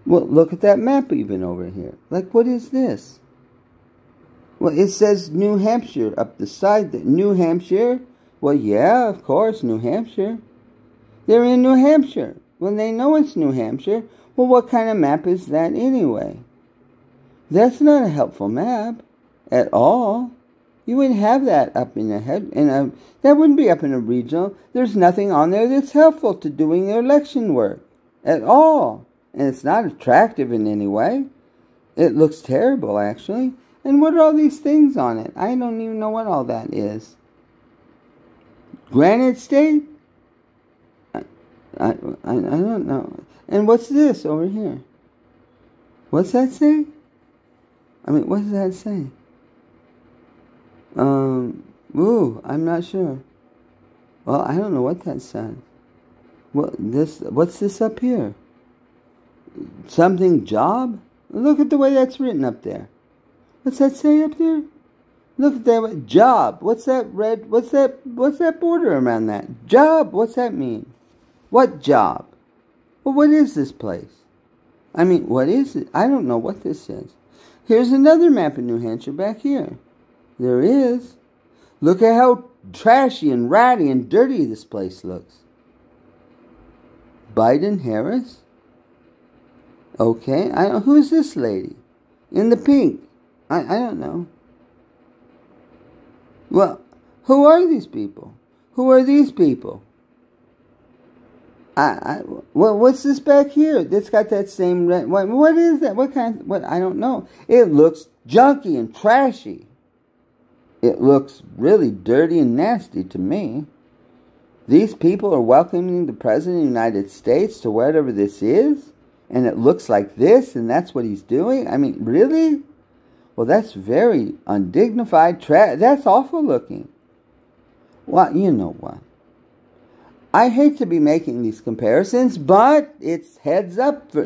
Well, look at that map even over here. What is this? Well, it says New Hampshire up the side. New Hampshire? Well, yeah, of course, New Hampshire. They're in New Hampshire. Well, they know it's New Hampshire. Well, what kind of map is that anyway? That's not a helpful map at all. You wouldn't have that up in that wouldn't be up in a regional. There's nothing on there that's helpful to doing their election work at all. And it's not attractive in any way. It looks terrible, actually. And what are all these things on it? I don't even know what all that is. Granite State? I don't know. And what's this over here? What's that say? What does that say? I'm not sure. Well, I don't know what that says. What's this up here? Something job? Look at the way that's written up there. What's that say up there? Look at that job. What's that red? What's that border around that? Job. What's that mean? What job? Well, what is this place? What is it? I don't know what this is. Here's another map of New Hampshire back here. There is. Look at how trashy and ratty and dirty this place looks. Biden-Harris? Okay. Who's this lady? In the pink. I don't know. Well, who are these people? Who are these people? Well, what's this back here? It's got that same red. What is that? What kind? What? I don't know. It looks junky and trashy. It looks really dirty and nasty to me. These people are welcoming the President of the United States to whatever this is, and it looks like this, and that's what he's doing? I mean, really? Well, that's very undignified. That's awful looking. Well, you know what? I hate to be making these comparisons, but it's heads up for,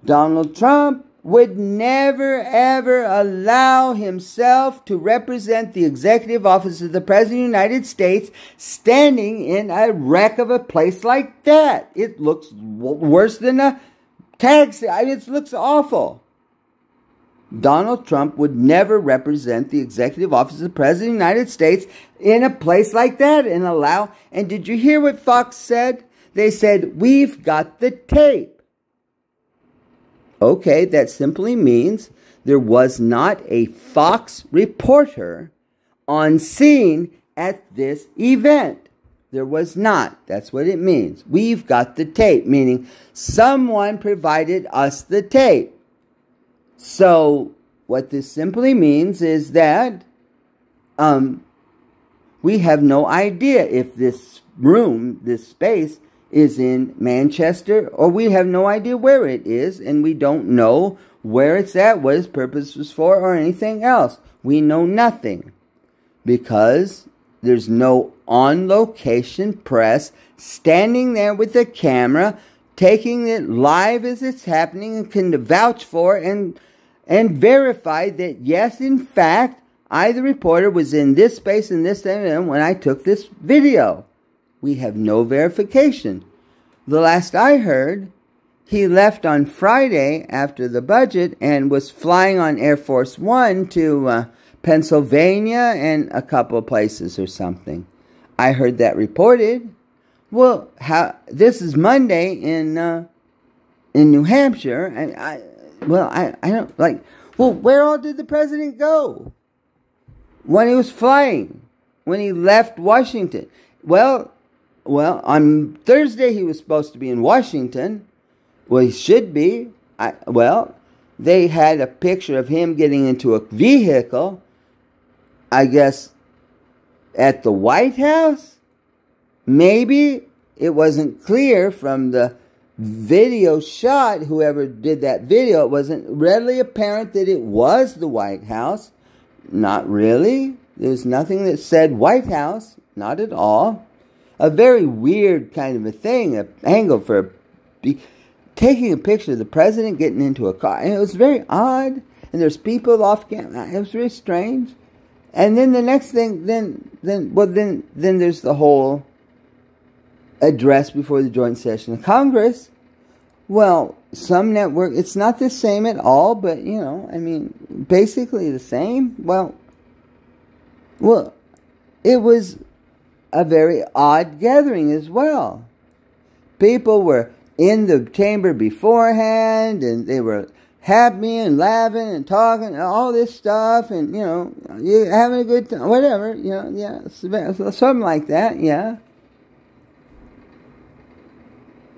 Donald Trump would never, ever allow himself to represent the executive office of the President of the United States standing in a wreck of a place like that. It looks worse than a taxi. It looks awful. Donald Trump would never represent the executive office of the President of the United States in a place like that and did you hear what Fox said? They said, we've got the tape. Okay, that simply means there was not a Fox reporter on scene at this event. There was not. That's what it means. We've got the tape, meaning someone provided us the tape. So, what this simply means is that we have no idea if this room, this space, is in Manchester, or we have no idea where it is, and we don't know where it's at, what its purpose was for, or anything else. We know nothing because there's no on-location press standing there with a camera, taking it live as it's happening, and can vouch for and verify that, yes, in fact, I, the reporter, was in this space and this time when I took this video. We have no verification. The last I heard, he left on Friday after the budget and was flying on Air Force One to Pennsylvania and a couple of places or something. I heard that reported. Well, this is Monday in New Hampshire, and I don't like. Well, where all did the president go when he was flying? When he left Washington? Well, on Thursday he was supposed to be in Washington. Well, he should be. They had a picture of him getting into a vehicle, I guess, at the White House. Maybe it wasn't clear from the video shot, whoever did that video, it wasn't readily apparent that it was the White House. Not really. There's nothing that said White House. Not at all. A very weird kind of a thing, an angle for taking a picture of the president getting into a car. And it was very odd. And there's people off camera. It was very strange. And then the next thing, then there's the whole address before the joint session of Congress. Well, some network, it's not the same at all, but, basically the same. Well, it was a very odd gathering as well. People were in the chamber beforehand, and they were happy and laughing and talking and all this stuff, and, you're having a good time, whatever, something like that, yeah.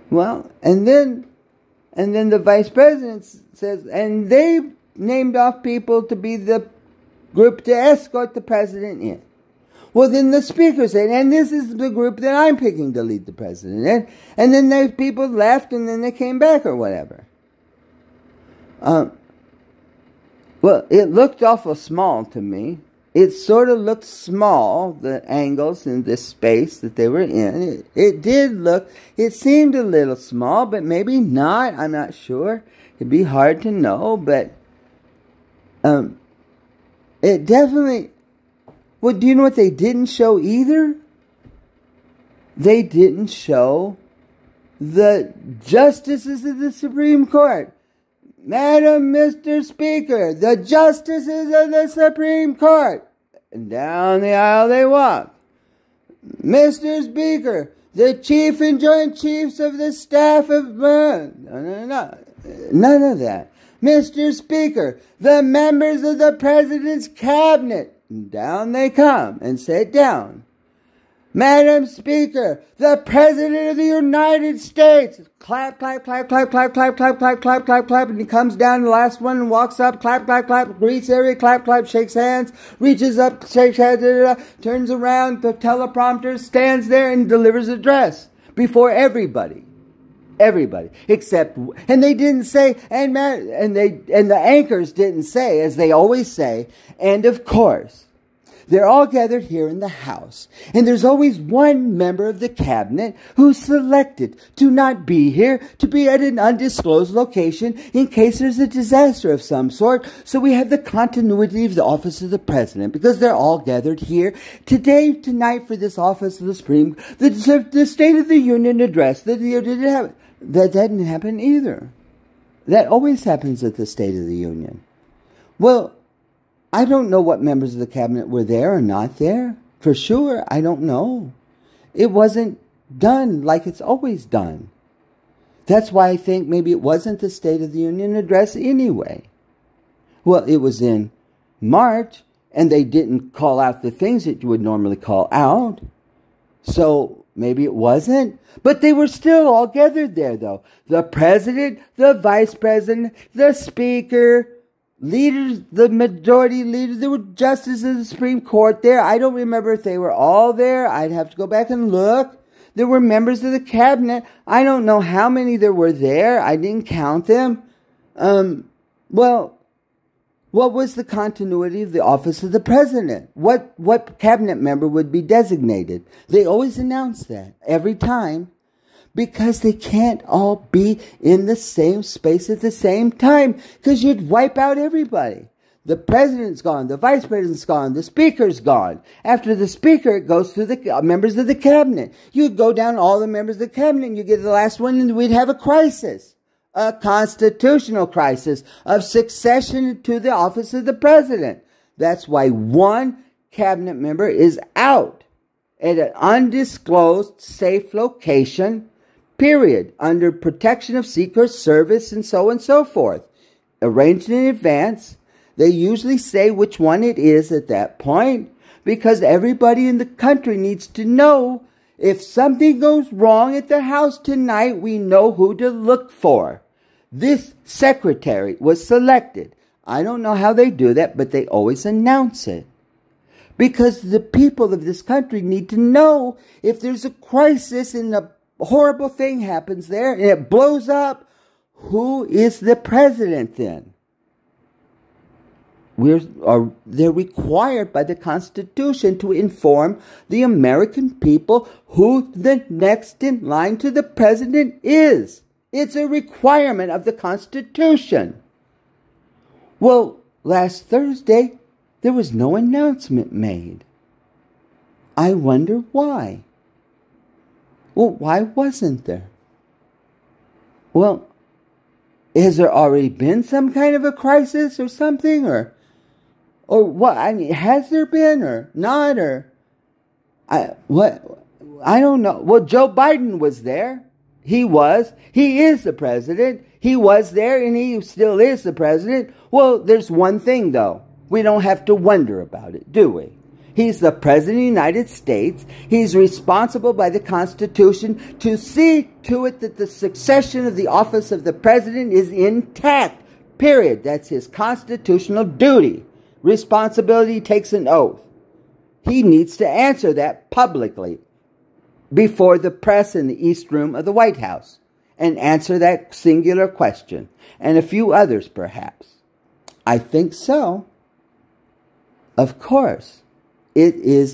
Well, and then the vice president says, and they named off people to be the group to escort the president in. Well, then the speaker said, and this is the group that I'm picking to lead the president in. And then those people left, and then they came back or whatever. Well, it looked awful small to me. It sort of looked small, the angles in this space that they were in. It seemed a little small, but maybe not. I'm not sure. It'd be hard to know, but it definitely... Well, do you know what they didn't show either? They didn't show the justices of the Supreme Court. Madam, Mr. Speaker, the justices of the Supreme Court. And down the aisle they walk. Mr. Speaker, the Chief and Joint Chiefs of the staff of... No. None of that. Mr. Speaker, the members of the President's Cabinet. And down they come and sit down. Madam Speaker, the President of the United States. Clap, clap, clap, clap, clap, clap, clap, clap, clap, clap, clap. And he comes down, the last one, and walks up, clap, clap, clap, greets area, clap, clap, shakes hands, reaches up, shakes hands, turns around, the teleprompter, stands there and delivers an address before everybody. Everybody, except, and they didn't say, and the anchors didn't say, as they always say, and of course, they're all gathered here in the House, and there's always one member of the cabinet who's selected to not be here, to be at an undisclosed location in case there's a disaster of some sort. So we have the continuity of the office of the president, because they're all gathered here tonight for this office of the Supreme, the State of the Union address. That didn't happen either. That always happens at the State of the Union. Well, I don't know what members of the cabinet were there or not there. For sure, I don't know. It wasn't done like it's always done. That's why I think maybe it wasn't the State of the Union address anyway. Well, it was in March, and they didn't call out the things that you would normally call out. So maybe it wasn't. But they were still all gathered there, though. The president, the vice president, the speaker, leaders, the majority leaders, there were justices of the Supreme Court there. I don't remember if they were all there. I'd have to go back and look. There were members of the cabinet. I don't know how many there were there. I didn't count them. Well, what was the continuity of the office of the president? What cabinet member would be designated? They always announce that every time, because they can't all be in the same space at the same time, because you'd wipe out everybody. The president's gone, the vice president's gone, the speaker's gone. After the speaker, it goes through the members of the cabinet. You'd go down all the members of the cabinet, and you get to the last one, and we'd have a crisis. A constitutional crisis of succession to the office of the president. That's why one cabinet member is out at an undisclosed, safe location, period, under protection of Secret Service and so forth. Arranged in advance. They usually say which one it is at that point, because everybody in the country needs to know if something goes wrong at the House tonight, we know who to look for. This secretary was selected. I don't know how they do that, but they always announce it. Because the people of this country need to know if there's a crisis and a horrible thing happens there and it blows up, who is the president then? They're required by the Constitution to inform the American people who the next in line to the president is. It's a requirement of the Constitution. Well, last Thursday, there was no announcement made. I wonder why. Well, why wasn't there? Well, has there already been some kind of a crisis or something? Or what? I mean, has there been or not? I don't know. Well, Joe Biden was there. He is the president. He was there and he still is the president. Well, there's one thing though. We don't have to wonder about it, do we? He's the president of the United States. He's responsible by the Constitution to see to it that the succession of the office of the president is intact. Period. That's his constitutional duty. Responsibility takes an oath. He needs to answer that publicly before the press in the East Room of the White House and answer that singular question and a few others perhaps. I think so. Of course, this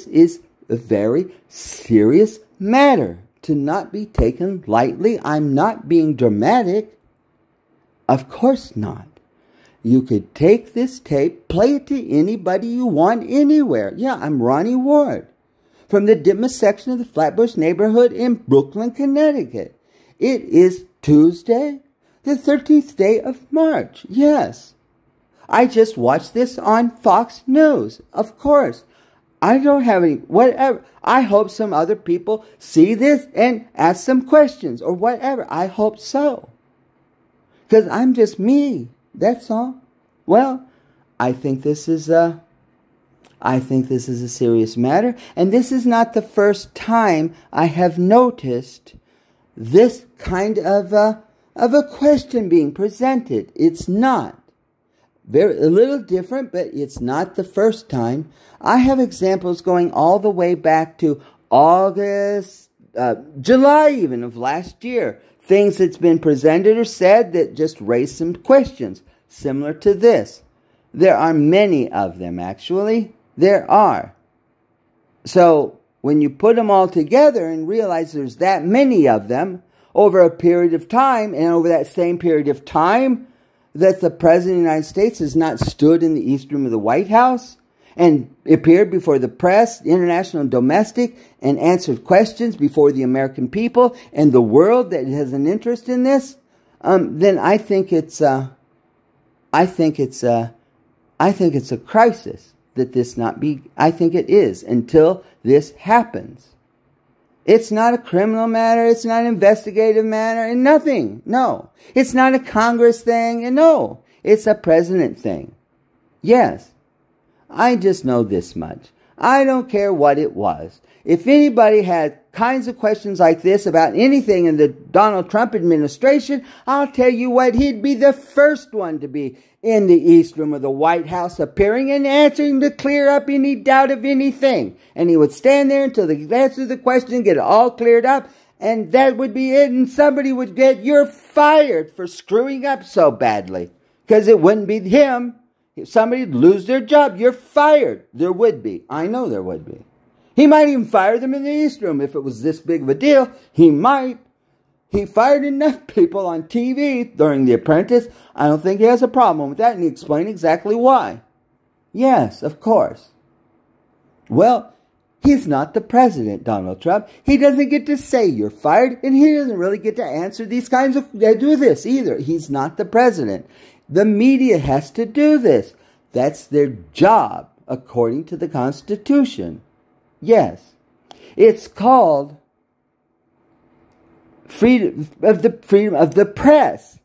is a very serious matter to not be taken lightly. I'm not being dramatic. Of course not. You could take this tape, play it to anybody you want anywhere. Yeah, I'm Ronnie Ward from the Ditmas section of the Flatbush neighborhood in Brooklyn, Connecticut. It is Tuesday, the 13th day of March. Yes. I just watched this on Fox News. Of course. I don't have any, whatever. I hope some other people see this and ask some questions or whatever. I hope so. Because I'm just me. That's all. Well, I think this is, I I think this is a serious matter, and this is not the first time I have noticed this kind of a question being presented. It's not. A little different, but it's not the first time. I have examples going all the way back to August, July even of last year. Things that's been presented or said that just raise some questions, similar to this. There are many of them, actually. There are. So, when you put them all together and realize there's that many of them over a period of time, and over that same period of time, that the President of the United States has not stood in the East Room of the White House and appeared before the press, international and domestic, and answered questions before the American people and the world that has an interest in this, then I think it's a crisis that this not be. I think it is until this happens. It's not a criminal matter. It's not an investigative matter, and nothing. No, it's not a Congress thing, and no, it's a president thing. Yes. I just know this much. I don't care what it was. If anybody had kinds of questions like this about anything in the Donald Trump administration, I'll tell you what, he'd be the first one to be in the East Room of the White House appearing and answering to clear up any doubt of anything. And he would stand there until they answer the question, get it all cleared up, and that would be it, and somebody would get, you're fired for screwing up so badly. Because it wouldn't be him. If somebody would lose their job, you're fired. There would be. I know there would be. He might even fire them in the East Room if it was this big of a deal. He might. He fired enough people on TV during The Apprentice. I don't think he has a problem with that, and he explained exactly why. Yes, of course. Well, he's not the president, Donald Trump. He doesn't get to say you're fired, and he doesn't really get to answer these kinds of, do this either. He's not the president. The media has to do this. That's their job, according to the Constitution. Yes. It's called freedom of the press.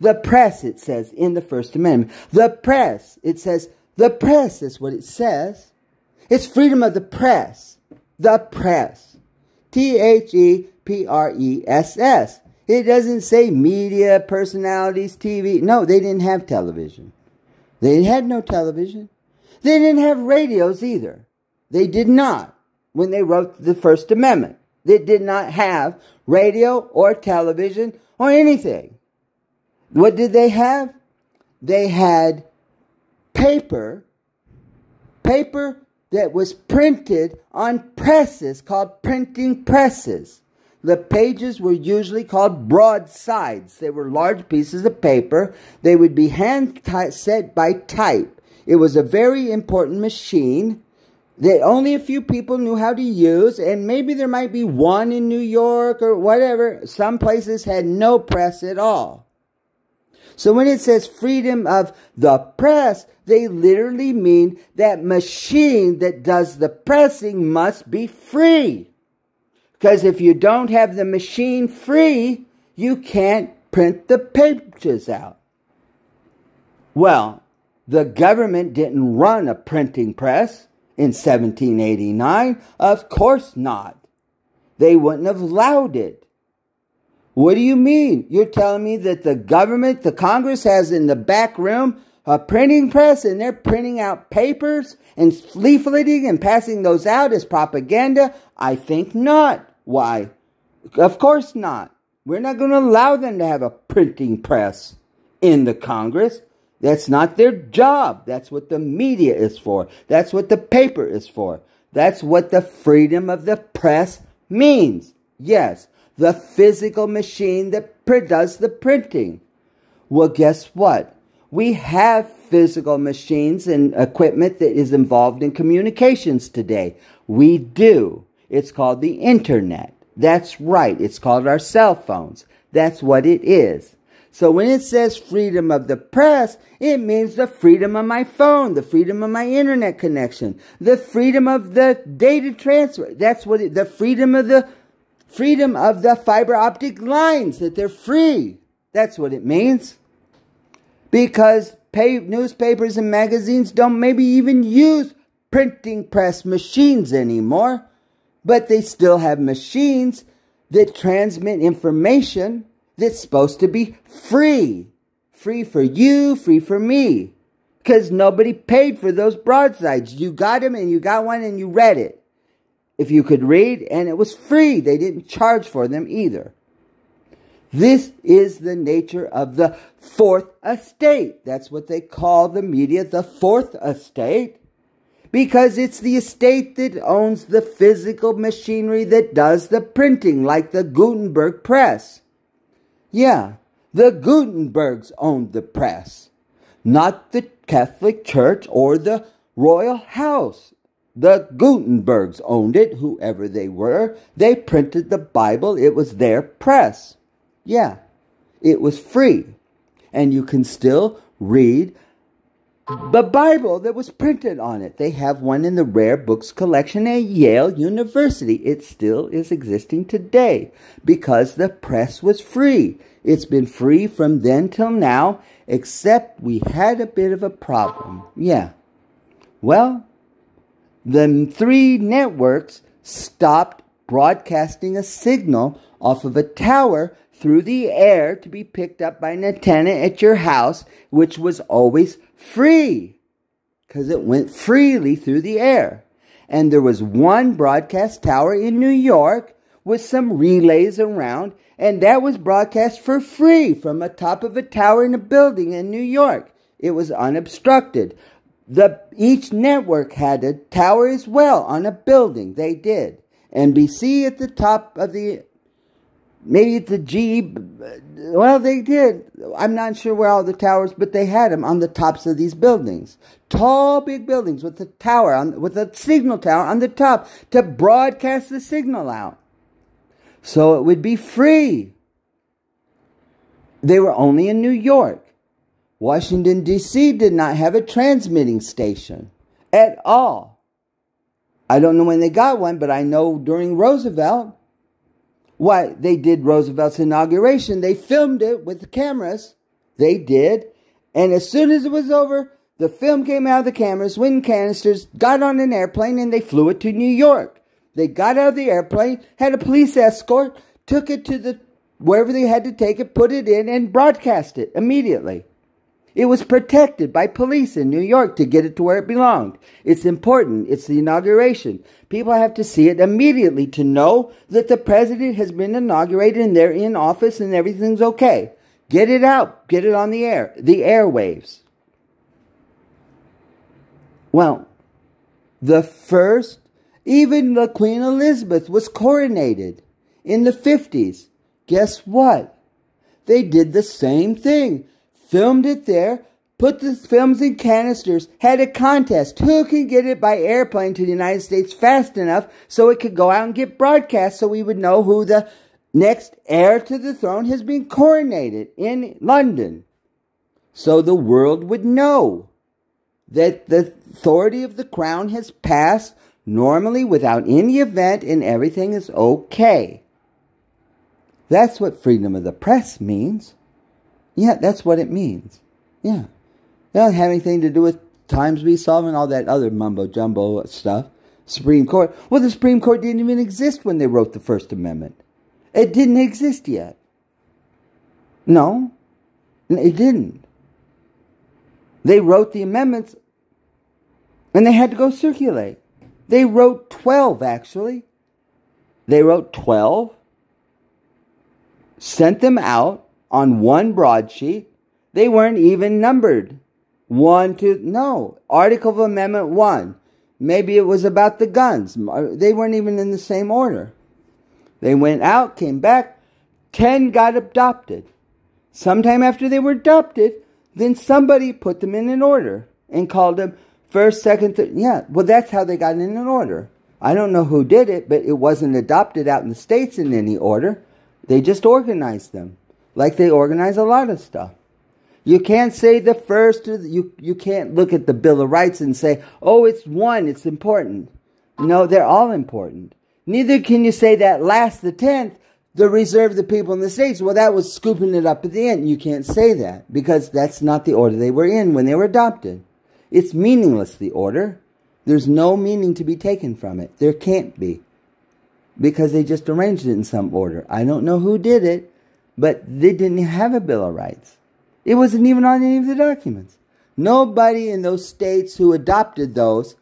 The press, it says in the First Amendment. The press, it says, the press is what it says. It's freedom of the press. The press. T-H-E-P-R-E-S-S. It doesn't say media, personalities, TV. No, they didn't have television. They had no television. They didn't have radios either. They did not when they wrote the First Amendment. They did not have radio or television or anything. What did they have? They had paper that was printed on presses called printing presses. The pages were usually called broadsides. They were large pieces of paper. They would be hand set by type. It was a very important machine that only a few people knew how to use, and maybe there might be one in New York or whatever. Some places had no press at all. So when it says freedom of the press, they literally mean that machine that does the pressing must be free. Because if you don't have the machine free, you can't print the pages out. Well, the government didn't run a printing press in 1789. Of course not. They wouldn't have allowed it. What do you mean? You're telling me that the government, the Congress has in the back room a printing press and they're printing out papers and leafleting and passing those out as propaganda? I think not. Why? Of course not. We're not going to allow them to have a printing press in the Congress. That's not their job. That's what the media is for. That's what the paper is for. That's what the freedom of the press means. Yes, the physical machine that does the printing. Well, guess what? We have physical machines and equipment that is involved in communications today. We do. It's called the internet. That's right. It's called our cell phones. That's what it is. So when it says freedom of the press, it means the freedom of my phone, the freedom of my internet connection, the freedom of the data transfer. That's what the freedom of the fiber optic lines, that they're free. That's what it means. Because newspapers and magazines don't maybe even use printing press machines anymore, but they still have machines that transmit information that's supposed to be free. Free for you, free for me. Because nobody paid for those broadsides. You got them and you got one and you read it. If you could read, and it was free. They didn't charge for them either. This is the nature of the fourth estate. That's what they call the media, the fourth estate. Because it's the estate that owns the physical machinery that does the printing, like the Gutenberg press. Yeah, the Gutenbergs owned the press, not the Catholic Church or the royal house. The Gutenbergs owned it, whoever they were. They printed the Bible. It was their press. Yeah, it was free. And you can still read the Bible that was printed on it. They have one in the Rare Books collection at Yale University. It still is existing today because the press was free. It's been free from then till now, except we had a bit of a problem. Yeah. Well, the 3 networks stopped broadcasting a signal off of a tower through the air to be picked up by an antenna at your house, which was always free because it went freely through the air. And there was one broadcast tower in New York with some relays around, and that was broadcast for free from the top of a tower in a building in New York. It was unobstructed. Each network had a tower as well on a building. They did. NBC at the top of the, maybe at the G, well, they did. I'm not sure where all the towers, but they had them on the tops of these buildings. Tall, big buildings with a tower, with a signal tower on the top to broadcast the signal out. So it would be free. They were only in New York. Washington, D.C. did not have a transmitting station at all. I don't know when they got one, but I know during Roosevelt, why, they did Roosevelt's inauguration. They filmed it with the cameras. They did. And as soon as it was over, the film came out of the cameras, wind canisters, got on an airplane, and they flew it to New York. They got out of the airplane, had a police escort, took it to wherever they had to take it, put it in, and broadcast it immediately. It was protected by police in New York to get it to where it belonged. It's important. It's the inauguration. People have to see it immediately to know that the president has been inaugurated and they're in office and everything's okay. Get it out. Get it on the air. The airwaves. Well, even the Queen Elizabeth was coronated in the 50s. Guess what? They did the same thing. Filmed it there, put the films in canisters, had a contest. Who can get it by airplane to the United States fast enough so it could go out and get broadcast so we would know who the next heir to the throne has been coronated in London. So the world would know that the authority of the crown has passed normally without any event and everything is okay. That's what freedom of the press means. Yeah, that's what it means. Yeah. It doesn't have anything to do with times we solve and all that other mumbo-jumbo stuff. Supreme Court. Well, the Supreme Court didn't even exist when they wrote the First Amendment. It didn't exist yet. No, it didn't. They wrote the amendments and they had to go circulate. They wrote 12, actually. They wrote 12, sent them out on one broadsheet. They weren't even numbered. Article of Amendment 1. Maybe it was about the guns. They weren't even in the same order. They went out, came back. 10 got adopted. Sometime after they were adopted, then somebody put them in an order and called them first, second, third. Yeah, well, that's how they got in an order. I don't know who did it, but it wasn't adopted out in the States in any order. They just organized them. Like they organize a lot of stuff. You can't say the first, you can't look at the Bill of Rights and say, oh, it's one, it's important. No, they're all important. Neither can you say that last, the 10th, the reserve the people in the States. Well, that was scooping it up at the end. You can't say that because that's not the order they were in when they were adopted. It's meaningless, the order. There's no meaning to be taken from it. There can't be. Because they just arranged it in some order. I don't know who did it, but they didn't have a Bill of Rights. It wasn't even on any of the documents. Nobody in those states who adopted those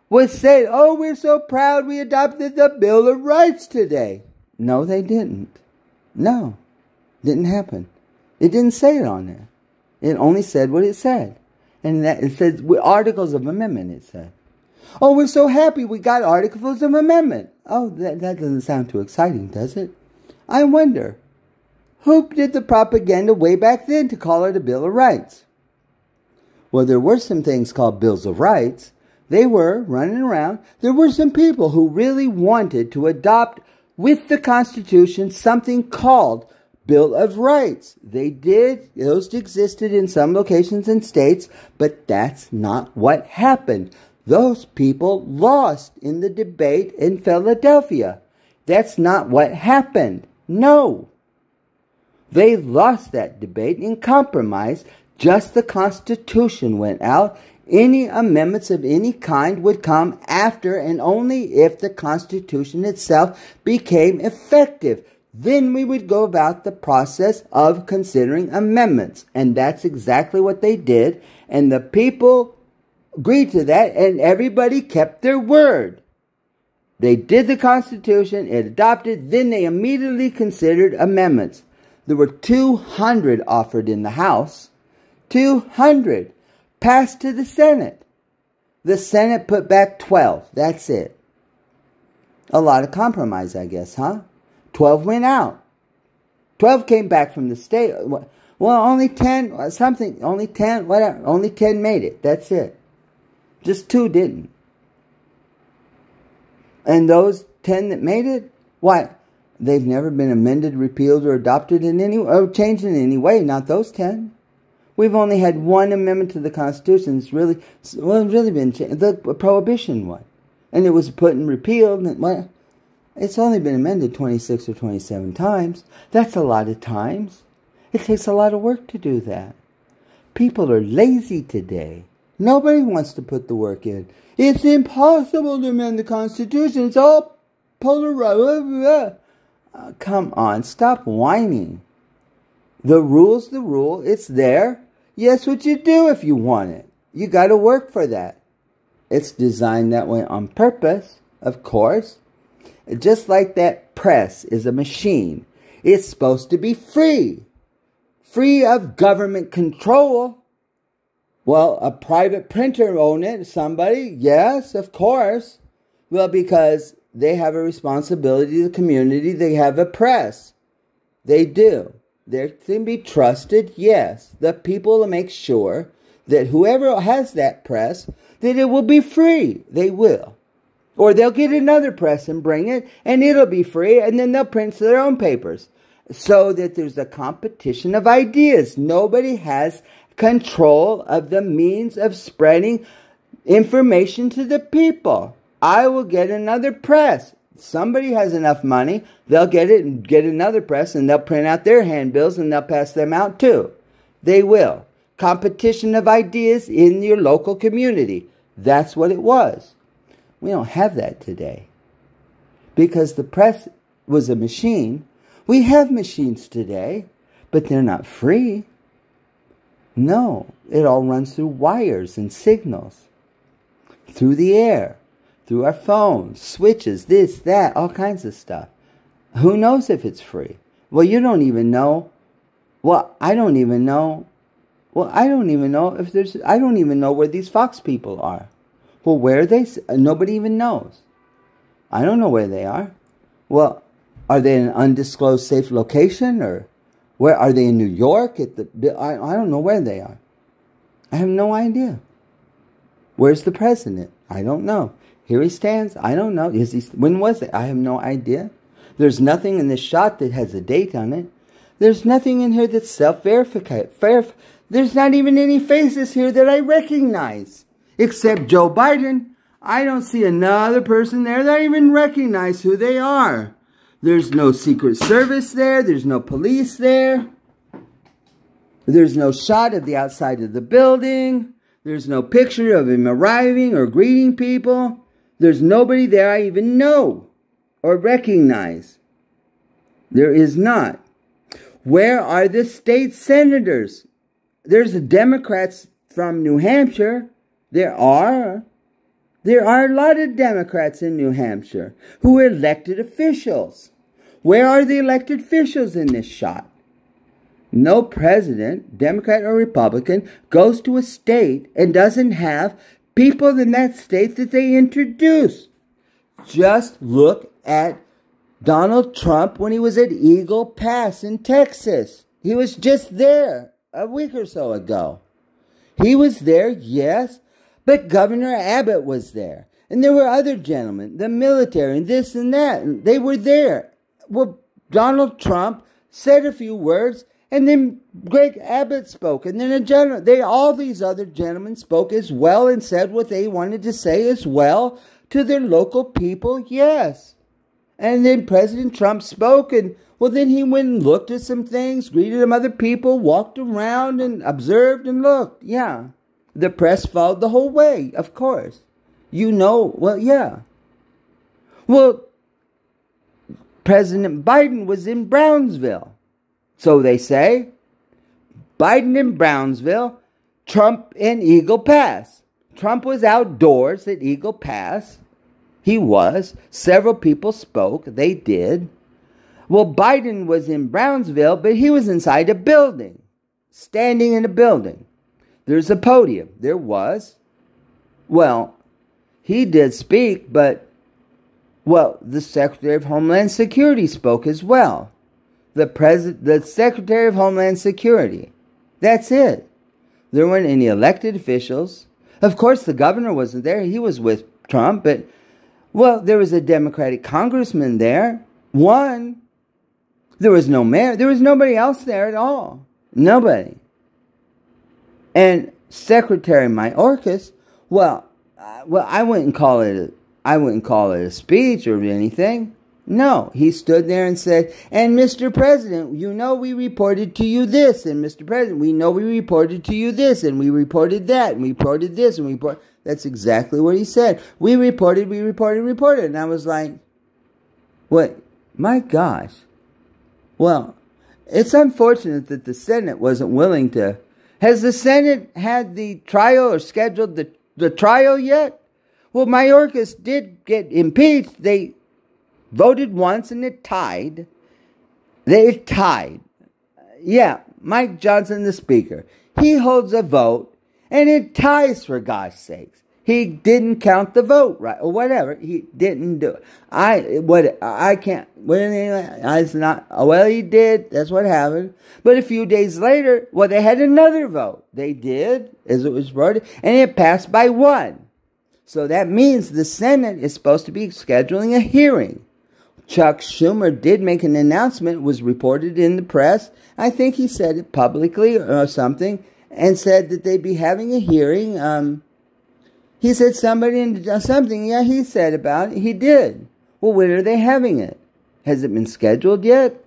would say, oh, we're so proud we adopted the Bill of Rights today. No, they didn't. No, didn't happen. It didn't say it on there. It only said what it said. And that it said Articles of Amendment, it said. Oh, we're so happy we got Articles of Amendment. Oh, that doesn't sound too exciting, does it? I wonder, who did the propaganda way back then to call it a Bill of Rights? Well, there were some things called Bills of Rights. They were running around. There were some people who really wanted to adopt with the Constitution something called Bill of Rights. They did. Those existed in some locations and states, but that's not what happened. Those people lost in the debate in Philadelphia. That's not what happened. No. They lost that debate in compromise. Just the Constitution went out. Any amendments of any kind would come after and only if the Constitution itself became effective. Then we would go about the process of considering amendments. And that's exactly what they did. And the people agreed to that, and everybody kept their word. They did the Constitution, it adopted, then they immediately considered amendments. There were 200 offered in the House. 200 passed to the Senate. The Senate put back 12. That's it. A lot of compromise, I guess, huh? 12 went out. 12 came back from the state. Well, only 10, something, only 10, whatever. Only 10 made it. That's it. Just 2 didn't. And those 10 that made it, why? They've never been amended, repealed, or adopted in any, or changed in any way. Not those 10. We've only had one amendment to the Constitution. It's really been changed. The Prohibition one. And it was put and repealed. And, well, it's only been amended 26 or 27 times. That's a lot of times. It takes a lot of work to do that. People are lazy today. Nobody wants to put the work in. It's impossible to amend the Constitution. It's all polarized. Come on, stop whining. The rule's the rule. It's there. Yes, what you do if you want it. You got to work for that. It's designed that way on purpose, of course. Just like that press is a machine. It's supposed to be free. Free of government control. Well, a private printer owned it, somebody, yes, of course. Well, because they have a responsibility to the community, they have a press. They do. They can be trusted, yes. The people will make sure that whoever has that press, that it will be free. They will. Or they'll get another press and bring it, and it'll be free, and then they'll print their own papers. So that there's a competition of ideas. Nobody has control of the means of spreading information to the people. I will get another press. Somebody has enough money, they'll get it and get another press, and they'll print out their handbills and they'll pass them out too. They will. Competition of ideas in your local community. That's what it was. We don't have that today. Because the press was a machine. We have machines today, but they're not free. No, it all runs through wires and signals. Through the air. Through our phones, switches, this, that, all kinds of stuff. Who knows if it's free? Well, you don't even know. Well, I don't even know. Well, I don't even know if there's, I don't even know where these Fox people are. Well, where are they? Nobody even knows. I don't know where they are. Well, are they in an undisclosed safe location, or where are they in New York? I don't know where they are. I have no idea. Where's the president? I don't know. Here he stands. I don't know. When was it? I have no idea. There's nothing in this shot that has a date on it. There's nothing in here that's self-verified. There's not even any faces here that I recognize. Except Joe Biden. I don't see another person there that I even recognize who they are. There's no Secret Service there. There's no police there. There's no shot of the outside of the building. There's no picture of him arriving or greeting people. There's nobody there I even know or recognize. There is not. Where are the state senators? There's the Democrats from New Hampshire. There are a lot of Democrats in New Hampshire who are elected officials. Where are the elected officials in this shot? No president, Democrat or Republican, goes to a state and doesn't have people in that state that they introduce. Just look at Donald Trump when he was at Eagle Pass in Texas. He was just there a week or so ago. He was there, yes, but Governor Abbott was there. And there were other gentlemen, the military, and this and that. And they were there. Well, Donald Trump said a few words, and then Greg Abbott spoke. And then all these other gentlemen spoke as well and said what they wanted to say as well to their local people, yes. And then President Trump spoke, and well, then he went and looked at some things, greeted some other people, walked around and observed and looked. Yeah. The press followed the whole way, of course. You know, well, yeah. Well, President Biden was in Brownsville. So they say. Biden in Brownsville, Trump in Eagle Pass. Trump was outdoors at Eagle Pass. He was. Several people spoke. They did. Well, Biden was in Brownsville, but he was inside a building. Standing in a building. There's a podium. There was. Well, he did speak, but, well, the Secretary of Homeland Security spoke as well. The Secretary of Homeland Security. That's it. There weren't any elected officials. Of course, the governor wasn't there. He was with Trump, but, well, there was a Democratic congressman there. One. There was no mayor. There was nobody else there at all. Nobody. And Secretary Mayorkas, well, I wouldn't call it a speech or anything. No, he stood there and said, and Mr. President, you know we reported to you this, and Mr. President, we know we reported to you this, and we reported that, and we reported this, and we reported. That's exactly what he said. We reported. And I was like, what? My gosh. Well, it's unfortunate that the Senate wasn't willing to. Has the Senate had the trial or scheduled the trial yet? Well, Mayorkas did get impeached. They voted once and it tied. They tied. Yeah, Mike Johnson, the speaker. He holds a vote and it ties, for gosh sakes. He didn't count the vote right or whatever. He didn't do it. I can't. It's not. Well, he did. That's what happened. But a few days later, well, they had another vote. They did, as it was voted, and it passed by 1. So that means the Senate is supposed to be scheduling a hearing. Chuck Schumer did make an announcement. It was reported in the press. I think he said it publicly or something, and said that they'd be having a hearing. He said something, yeah, he said about it. He did. Well, when are they having it? Has it been scheduled yet?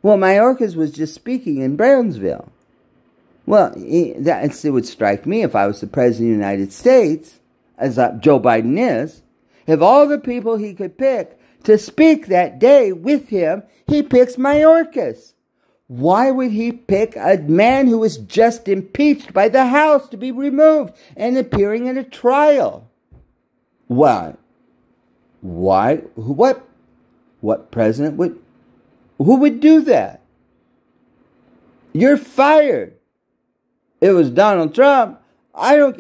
Well, Mayorkas was just speaking in Brownsville. Well, it would strike me if I was the President of the United States, as Joe Biden is, if all the people he could pick to speak that day with him, he picks Mayorkas. Why would he pick a man who was just impeached by the House to be removed and appearing in a trial? Why? Why? What president would? Who would do that? You're fired. It was Donald Trump. I don't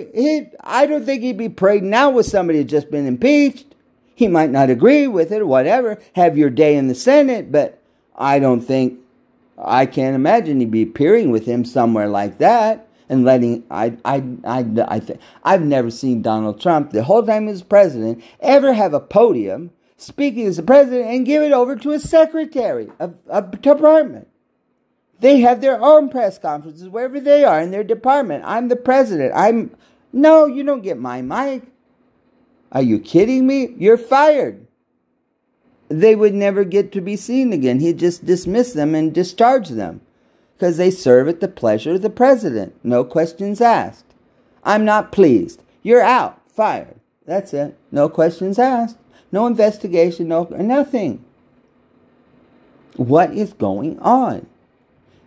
think he'd be parading out with somebody who's just been impeached. He might not agree with it or whatever. Have your day in the Senate, but I can't imagine he'd be appearing with him somewhere like that and letting. I've never seen Donald Trump the whole time he was president ever have a podium speaking as a president and give it over to a secretary of a department. They have their own press conferences wherever they are in their department. I'm the president. No, you don't get my mic. Are you kidding me? You're fired. They would never get to be seen again. He'd just dismiss them and discharge them because they serve at the pleasure of the president. No questions asked. I'm not pleased. You're out. Fired. That's it. No questions asked. No investigation. No nothing. What is going on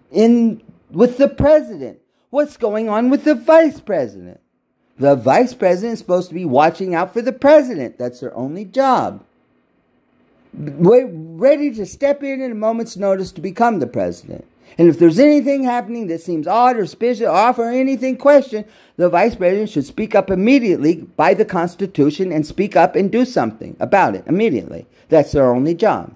with the president? What's going on with the vice president? The vice president is supposed to be watching out for the president. That's their only job. We're ready to step in at a moment's notice to become the president. And if there's anything happening that seems odd or suspicious or off or anything questioned, the vice president should speak up immediately by the Constitution and speak up and do something about it immediately. That's their only job.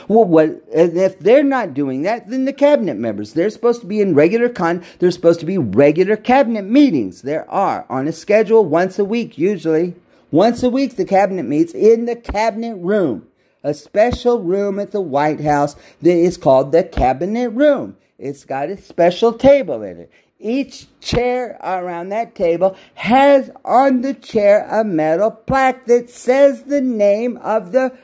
Well, if they're not doing that, then the cabinet members, they're supposed to be in there's supposed to be regular cabinet meetings. There are on a schedule once a week, usually. Once a week, the cabinet meets in the cabinet room, a special room at the White House that is called the cabinet room. It's got a special table in it. Each chair around that table has on the chair a metal plaque that says the name of the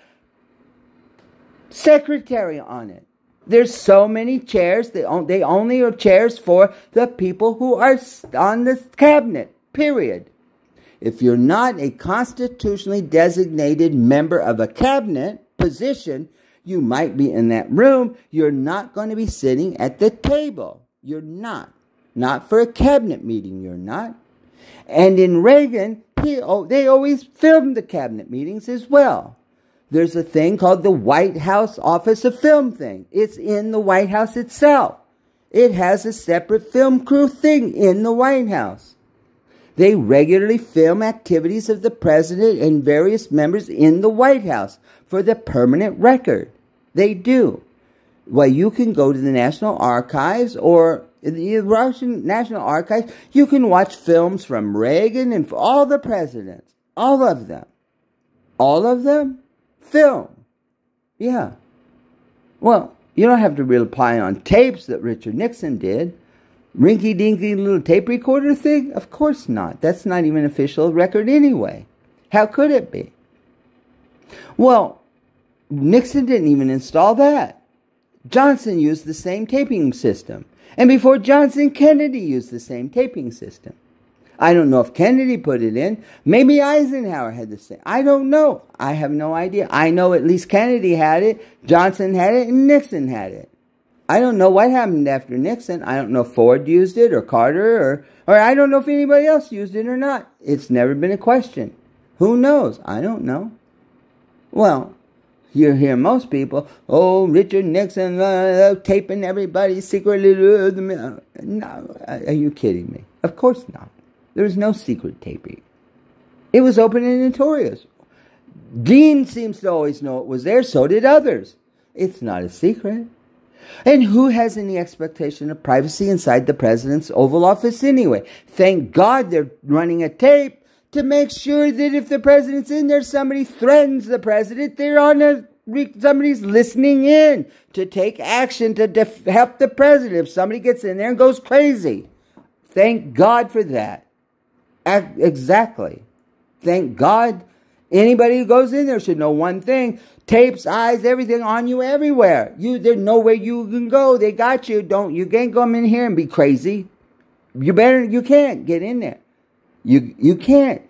secretary on it. There's so many chairs. They only are chairs for the people who are on the cabinet, period. If you're not a constitutionally designated member of a cabinet position, you might be in that room. You're not going to be sitting at the table. You're not. Not for a cabinet meeting, you're not. And in Reagan, they always filmed the cabinet meetings as well. There's a thing called the White House Office of Film thing. It's in the White House itself. It has a separate film crew thing in the White House. They regularly film activities of the president and various members in the White House for the permanent record. They do. Well, you can go to the National Archives or the Russian National Archives. You can watch films from Reagan and all the presidents. All of them. All of them? Film. Yeah. Well, you don't have to rely on tapes that Richard Nixon did. Rinky-dinky little tape recorder thing? Of course not. That's not even an official record anyway. How could it be? Well, Nixon didn't even install that. Johnson used the same taping system. And before Johnson, Kennedy used the same taping system. I don't know if Kennedy put it in. Maybe Eisenhower had the same. I don't know. I have no idea. I know at least Kennedy had it, Johnson had it, and Nixon had it. I don't know what happened after Nixon. I don't know if Ford used it or Carter or I don't know if anybody else used it or not. It's never been a question. Who knows? I don't know. Well, you hear most people, oh, Richard Nixon taping everybody secretly. No, are you kidding me? Of course not. There was no secret taping. It was open and notorious. Dean seems to always know it was there. So did others. It's not a secret. And who has any expectation of privacy inside the president's Oval Office anyway? Thank God they're running a tape to make sure that if the president's in there, somebody threatens the president, somebody's listening in to take action to help the president if somebody gets in there and goes crazy. Thank God for that. Exactly. Thank God. Anybody who goes in there should know one thing. Tapes, eyes, everything on you everywhere. There's nowhere you can go. They got you. You can't come in here and be crazy. You can't get in there. You can't.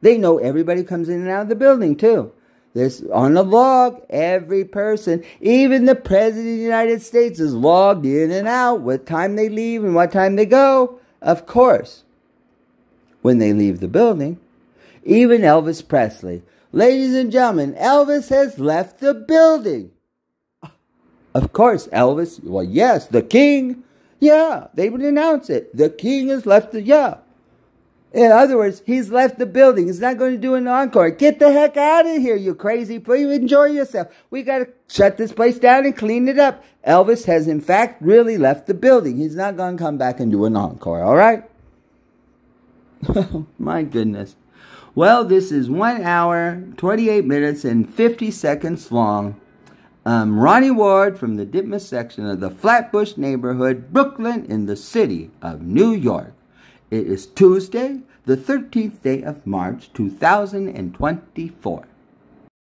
They know everybody comes in and out of the building too. There's on the log, every person, even the president of the United States is logged in and out, what time they leave and what time they go. Of course, when they leave the building, even Elvis Presley. Ladies and gentlemen, Elvis has left the building. Of course, Elvis, well, yes, the king. Yeah, they would announce it. The king has left yeah. In other words, he's left the building. He's not going to do an encore. Get the heck out of here, you crazy. Please enjoy yourself. We got to shut this place down and clean it up. Elvis has, in fact, really left the building. He's not going to come back and do an encore, all right? My goodness. Well, this is 1 hour, 28 minutes, and 50 seconds long. Ronnie Ward from the Ditmas section of the Flatbush neighborhood, Brooklyn, in the city of New York. It is Tuesday, the 13th day of March, 2024.